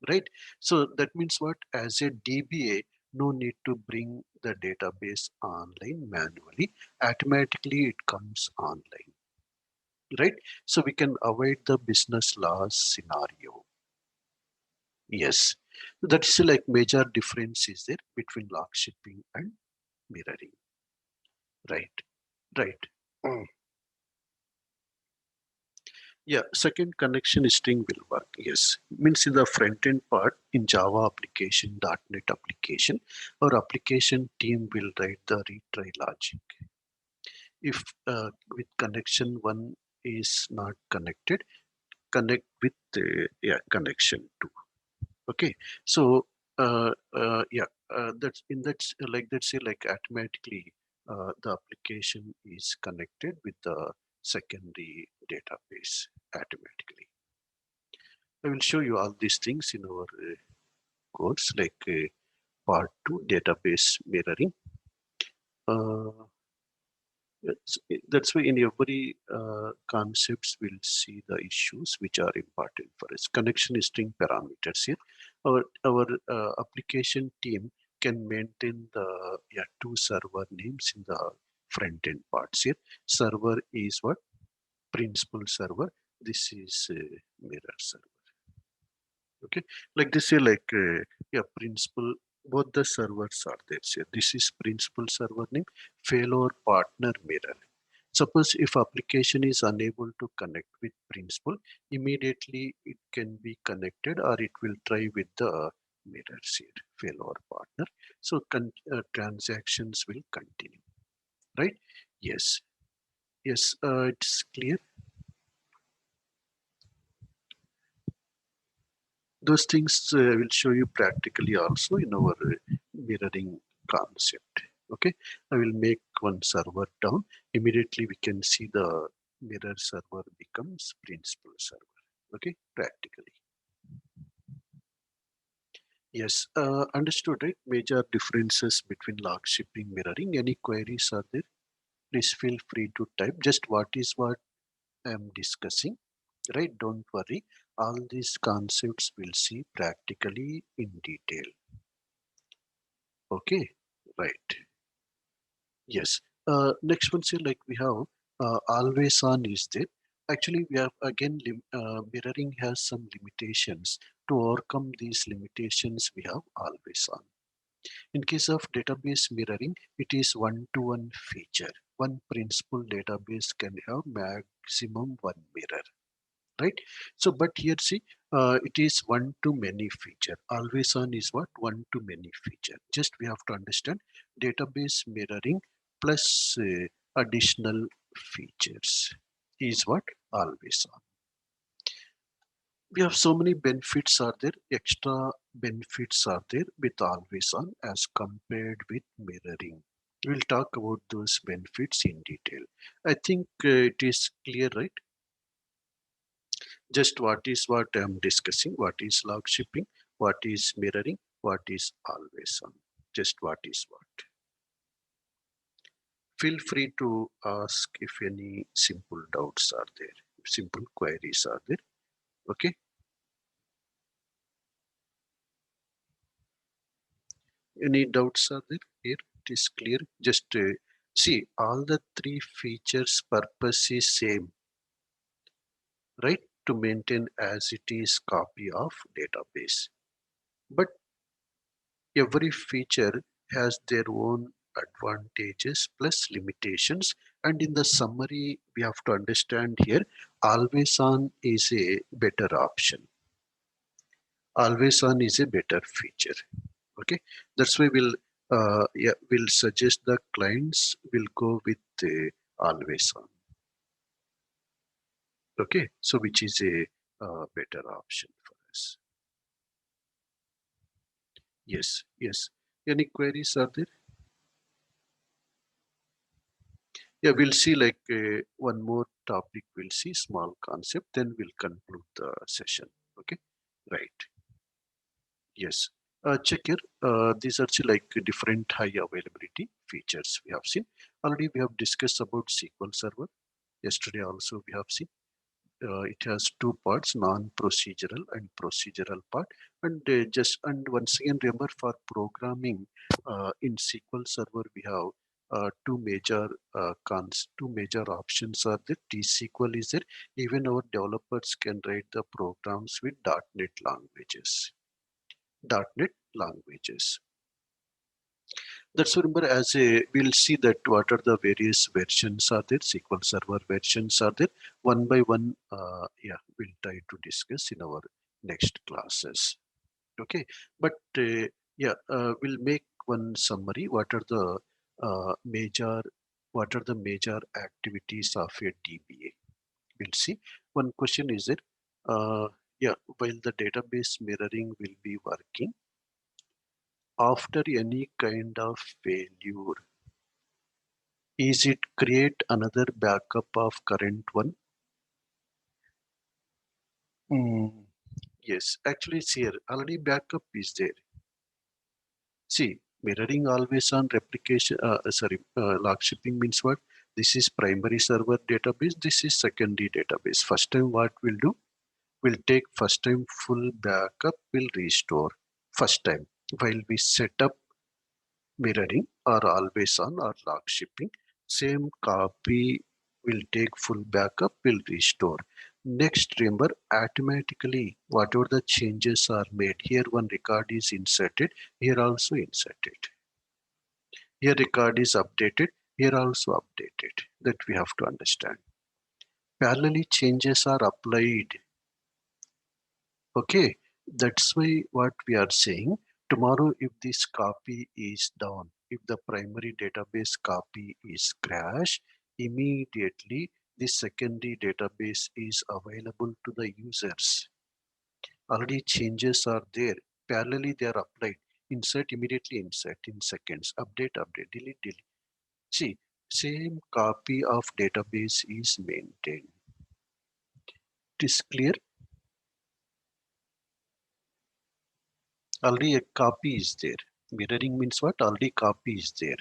right? So that means what? As a DBA, no need to bring the database online manually. Automatically it comes online, right? So we can avoid the business loss scenario. Yes, that is like major difference is there between log shipping and mirroring, right? Right. Mm. Yeah, second connection string will work. Yes, means in the front end part in Java application, .NET application, our application team will write the retry logic. If with connection one is not connected, connect with the connection two. Okay, so that's in that like let's say like automatically the application is connected with the secondary database automatically. I will show you all these things in our course, like part 2 database mirroring. Uh, that's why in every concepts we'll see the issues which are important for us. Connection string parameters here. Our application team can maintain the two server names in the front end parts here. Server is what? Principal server. This is mirror server. Okay, like this here, like principal, both the servers are there. So this is principal server name, failure partner mirror. Suppose if application is unable to connect with principal, immediately it can be connected or it will try with the mirrors here, failover partner. So transactions will continue, right? Yes, yes, it's clear. Those things will show you practically also in our mirroring concept. Okay, I will make one server down. Immediately we can see the mirror server becomes principal server. Okay, practically. Yes, understood, right? Major differences between log shipping mirroring. Any queries are there? Please feel free to type just what I'm discussing, right? Don't worry. All these concepts we'll see practically in detail. Okay, right. Yes. Next one, say like we have always on is there. Actually, we have again mirroring has some limitations. To overcome these limitations, we have always on. In case of database mirroring, it is one-to-one feature. One principal database can have maximum one mirror, right? So, but here see, it is one-to-many feature. Always on is what? One-to-many feature. Just we have to understand database mirroring plus additional features is what? Always on. We have so many benefits are there, extra benefits are there with always on as compared with mirroring. We'll talk about those benefits in detail. I think it is clear, right? Just what I'm discussing, what is log shipping, what is mirroring, what is always on. Just what is what. Feel free to ask if any simple doubts are there, simple queries are there. Okay. Any doubts are there here? It is clear. Just see all the three features purpose is same, right? To maintain as it is copy of database. But every feature has their own advantages plus limitations. And in the summary, we have to understand here, always on is a better option. Always on is a better feature. Okay, that's why yeah, we'll suggest the clients will go with always on. Okay, so which is a better option for us. Yes, yes. Any queries are there? Yeah, we'll see like one more topic. We'll see small concept, then we'll conclude the session. Okay, right. Yes. Check here. These are like different high availability features we have seen. Already we have discussed about SQL Server. Yesterday also we have seen. It has two parts, non-procedural and procedural part. And and once again remember for programming in SQL Server we have two major options are there. T-SQL is there. Even our developers can write the programs with .NET languages. .NET languages. That's remember as a we'll see that what are the various versions are there, SQL Server versions are there. One by one, yeah, we'll try to discuss in our next classes. Okay, but yeah, we'll make one summary. What are the major activities of a DBA? We'll see. One question is it? Yeah, while the database mirroring will be working after any kind of failure, is it create another backup of current one? Mm, yes, actually it's here. Already backup is there. See, mirroring always on replication, log shipping means what? This is primary server database. This is secondary database. First time what we'll do? We'll take first time full backup, we'll restore. First time. While we set up mirroring or always on or log shipping, same copy will take full backup, will restore. Next, remember automatically whatever the changes are made, here one record is inserted, here also inserted. Here record is updated, here also updated. That we have to understand. Parallelly changes are applied. Okay, That's why what we are saying, tomorrow if this copy is down, if the primary database copy is crashed, immediately the secondary database is available to the users. Already changes are there. Parallelly they are applied. Insert, immediately insert in seconds. Update, update, delete, delete. See, same copy of database is maintained. It is clear. Already a copy is there. Mirroring means what? Already copy is there.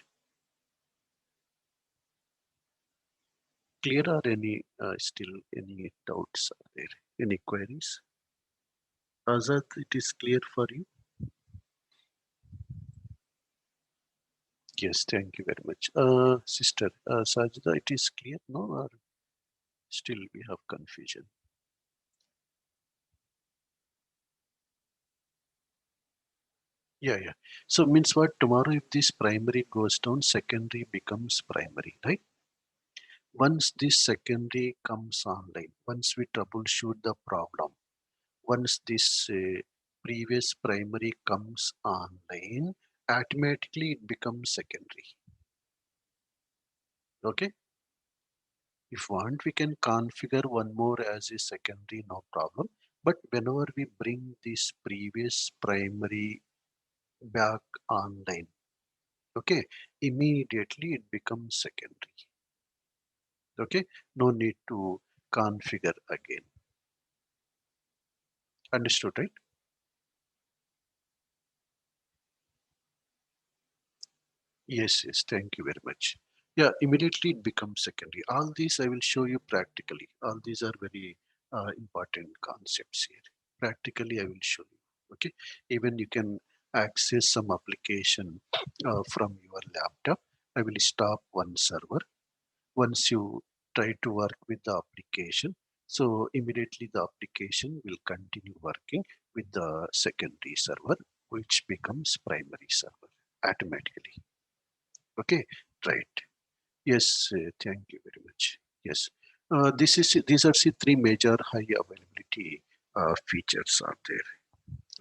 Clear, or any still any doubts are there? Any queries? Azad, it is clear for you? Yes, thank you very much. Sister Sajida, it is clear, no? Or still we have confusion? Yeah, yeah. So means what? Tomorrow if this primary goes down, secondary becomes primary, right? Once this secondary comes online, once we troubleshoot the problem, once this previous primary comes online, automatically it becomes secondary. Okay, if want we can configure one more as a secondary, no problem, but whenever we bring this previous primary back online, okay, immediately it becomes secondary. Okay, no need to configure again. Understood, right? Yes, yes, thank you very much. Yeah, immediately it becomes secondary. All these I will show you practically. All these are very important concepts here. Practically, I will show you. Okay, even you can access some application from your laptop. I will stop one server. Once you try to work with the application, so immediately the application will continue working with the secondary server, which becomes primary server automatically. Okay, right. Yes, thank you very much. Yes, these are the three major high availability features are there.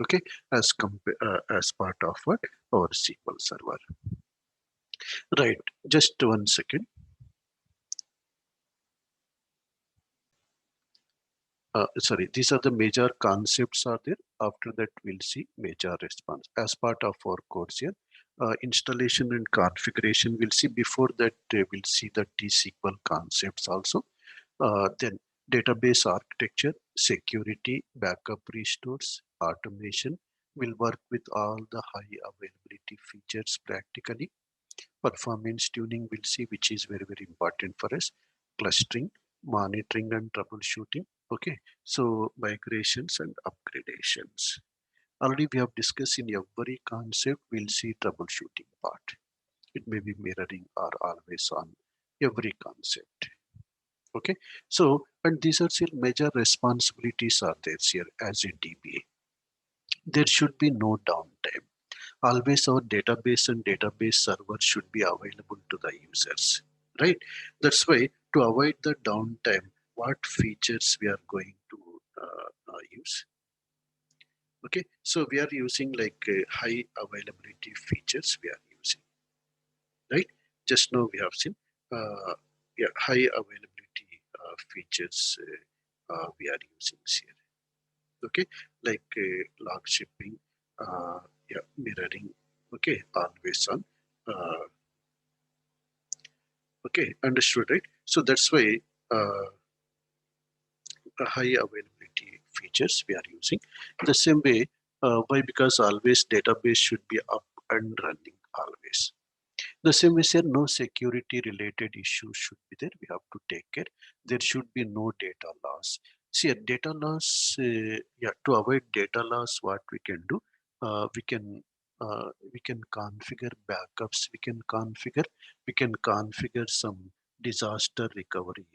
Okay, as part of what our SQL Server. Right. Just 1 second. Sorry, these are the major concepts are there. After that, we'll see major response as part of our course here. Installation and configuration. We'll see before that. We'll see the T-SQL concepts also. Then database architecture, security, backup restores, automation will work with all the high availability features practically. Performance tuning we'll see, which is very, very important for us. Clustering, monitoring and troubleshooting. Okay, so migrations and upgradations. Already we have discussed in every concept, we'll see troubleshooting part. It may be mirroring or always on every concept. Okay, so and these are still major responsibilities are there here as a DBA. There should be no downtime. Always our database and database server should be available to the users, right? That's why to avoid the downtime, what features we are going to use. Okay, so we are using like high availability features we are using, right? Just now we have seen uh, yeah, high availability features we are using here. Okay, like log shipping, yeah, mirroring, okay, always on. Uh, okay, understood, right? So that's why uh, a high availability features we are using. The same way, why? Because always database should be up and running always. The same way, sir, no security related issues should be there. We have to take care. There should be no data loss. See, a data loss, yeah, to avoid data loss, what we can do, we can configure backups. We can configure some disaster recovery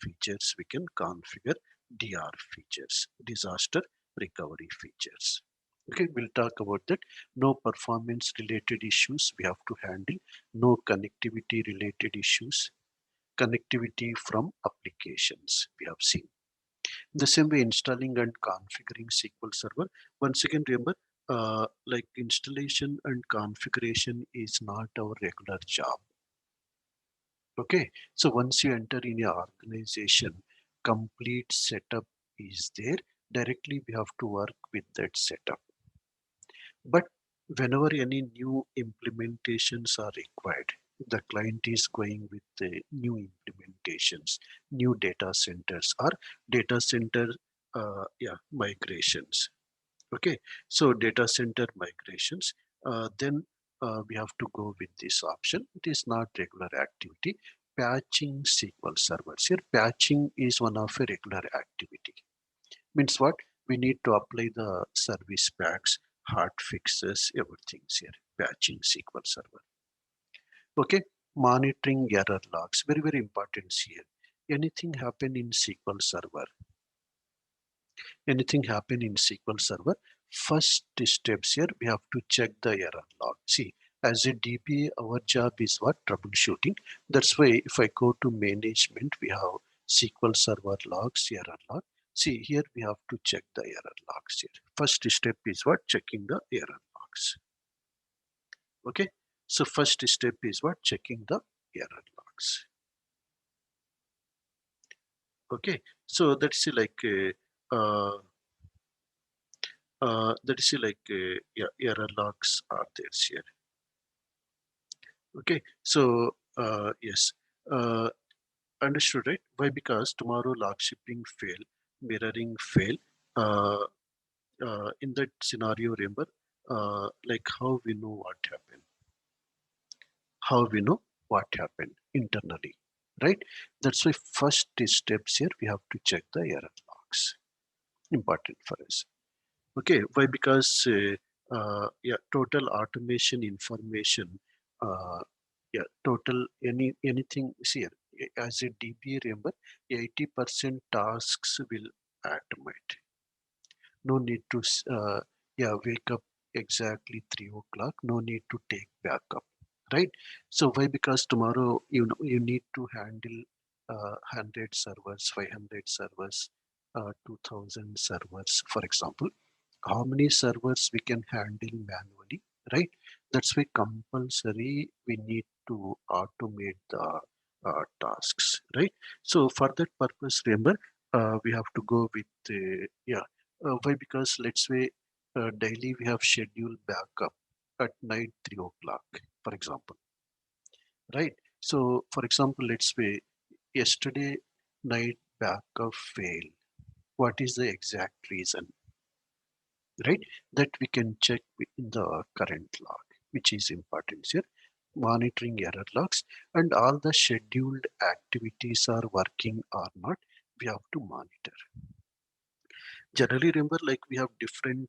features. We can configure DR features, disaster recovery features. Okay, we'll talk about that. No performance related issues we have to handle, no connectivity related issues, connectivity from applications we have seen. The same way installing and configuring SQL Server. Once again, remember, like installation and configuration is not our regular job. Okay, so once you enter in your organization, complete setup is there. Directly we have to work with that setup. But whenever any new implementations are required, the client is going with the new implementations, new data centers or data center migrations. Okay, so data center migrations, then we have to go with this option. It is not regular activity. Patching SQL servers. Here, patching is one of a regular activity. Means what? We need to apply the service packs, hard fixes, everything here. Patching SQL server. Okay, monitoring error logs. Very, very important here. Anything happen in SQL server, anything happen in SQL Server, first steps here, we have to check the error log. See, as a DBA, our job is what? Troubleshooting. That's why if I go to management, we have SQL Server logs, error log. See, here we have to check the error logs here. First step is what? Checking the error logs. Okay. So first step is what? Checking the error logs. Okay. So that's like yeah, error logs are there here. Okay, so yes, understood, right? Why? Because tomorrow log shipping fail, mirroring fail. uh, in that scenario, remember, like how we know what happened, how we know what happened internally, right? That's why first steps here, we have to check the error logs, important for us. Okay, why? Because yeah, total automation information, uh, yeah, total anything. See, as a DBA, remember, 80% tasks will automate. No need to yeah, wake up exactly 3 o'clock. No need to take backup, right? So why? Because tomorrow you know you need to handle 100 servers, 500 servers, 2000 servers, for example. How many servers we can handle manually, right? That's why compulsory we need to automate the tasks, right? So for that purpose, remember, we have to go with yeah. Why? Because let's say daily we have scheduled backup at night 3 o'clock, for example, right? So for example, let's say yesterday night backup failed. What is the exact reason? Right, that we can check in the current log, which is important here. Monitoring error logs and all the scheduled activities are working or not, we have to monitor. Generally, remember, like we have different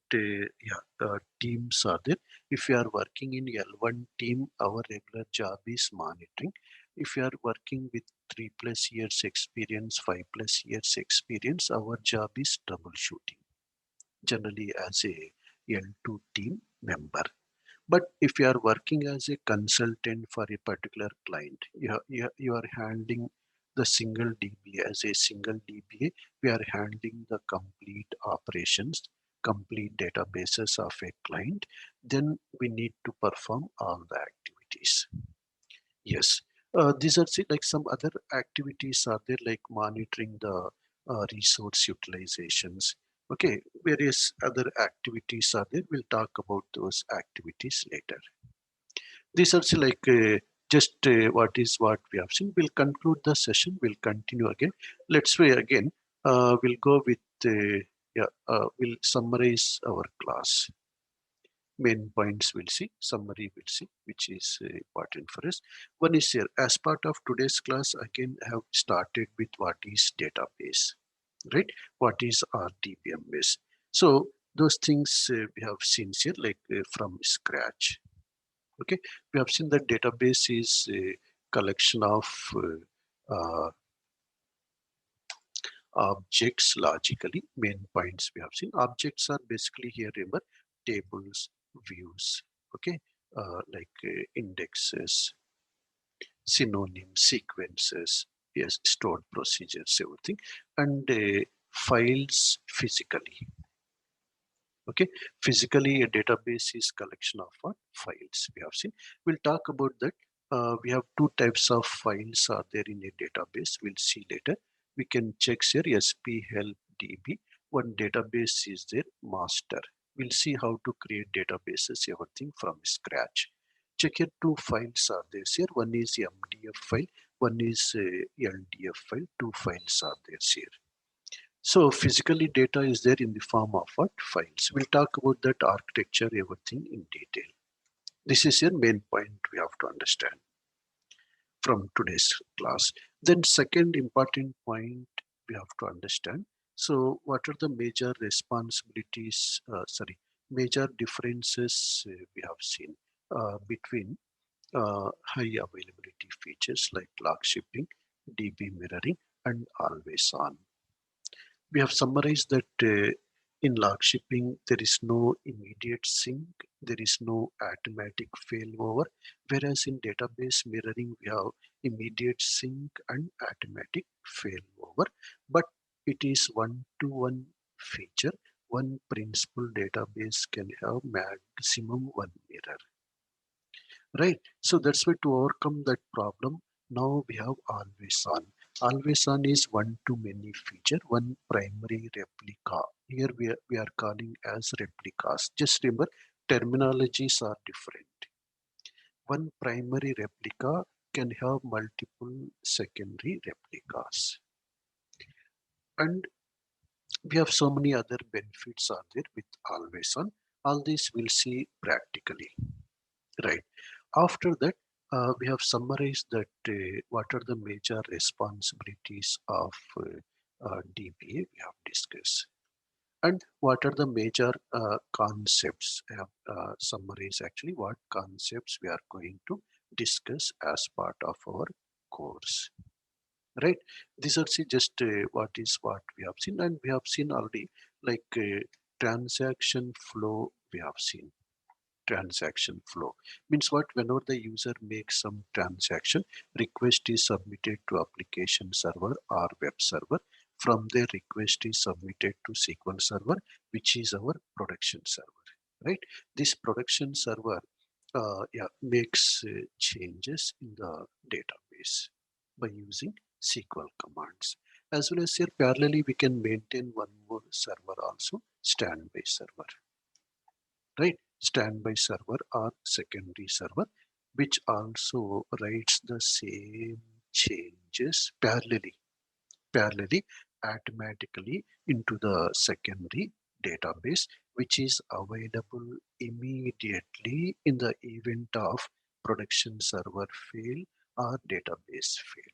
teams are there. If you are working in L1 team, our regular job is monitoring. If you are working with 3+ years experience, 5+ years experience, our job is troubleshooting, generally as a L2 team member. But if you are working as a consultant for a particular client, you are handling the single DBA. As a single DBA, we are handling the complete operations, complete databases of a client. Then we need to perform all the activities. Yes, these are like some other activities are there, like monitoring the resource utilizations. Okay, various other activities are there. We'll talk about those activities later. These are like just what we have seen. We'll conclude the session. We'll continue again. Let's say again. We'll go with yeah. We'll summarize our class. Main points we'll see, summary we'll see, which is important for us. One is here, as part of today's class, again I have started with what is database, right? What is RDBMS? So those things we have seen here, like from scratch. Okay, we have seen that database is a collection of objects logically. Main points we have seen. Objects are basically here, remember, tables, views, okay, indexes, synonyms, sequences, yes, stored procedures, everything. And files physically. Okay, physically a database is collection of what files we have seen. We'll talk about that. We have two types of files are there in a database. We'll see later. We can check here SP help DB. One database is there, master. We'll see how to create databases, everything from scratch. Check here, two files are there here. One is MDF file, one is LDF file. Two files are there here. So physically data is there in the form of what files. We'll talk about that architecture, everything in detail. This is your main point we have to understand from today's class. Then second important point we have to understand. So what are the major responsibilities, major differences we have seen between high availability features like log shipping, DB mirroring, and always on. We have summarized that in log shipping, there is no immediate sync, there is no automatic failover, whereas in database mirroring, we have immediate sync and automatic failover, but it is one-to-one feature. One principal database can have maximum one mirror. Right. So that's why to overcome that problem, now we have always on. Always on is one to many feature, one primary replica. Here we are calling as replicas. Just remember, terminologies are different. One primary replica can have multiple secondary replicas. And we have so many other benefits are there with always on. All this we'll see practically. Right. After that, we have summarized that what are the major responsibilities of DBA we have discussed. And what are the major concepts? I have summarized actually what concepts we are going to discuss as part of our course. Right. These are just what we have seen, and we have seen already like transaction flow we have seen. Transaction flow means what? Whenever the user makes some transaction, request is submitted to application server or web server. From there, request is submitted to SQL server, which is our production server. Right, this production server makes changes in the database by using SQL commands. As well as here parallelly we can maintain one more server also, standby server. Right, standby server or secondary server, which also writes the same changes parallelly automatically into the secondary database, which is available immediately in the event of production server fail or database fail.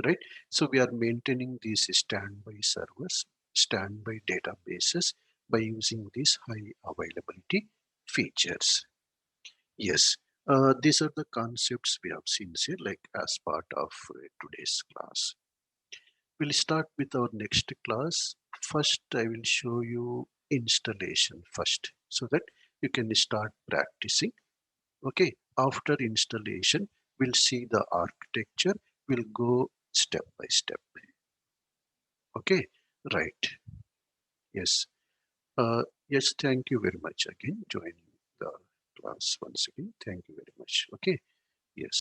Right, so we are maintaining these standby servers, standby databases by using these high availability features. Yes, these are the concepts we have seen here, like as part of today's class. We'll start with our next class. First, I will show you installation first so that you can start practicing. Okay, after installation, we'll see the architecture. We'll go step by step. Okay, right. Yes. Yes, thank you very much again joining the class once again. Thank you very much. Okay. Yes.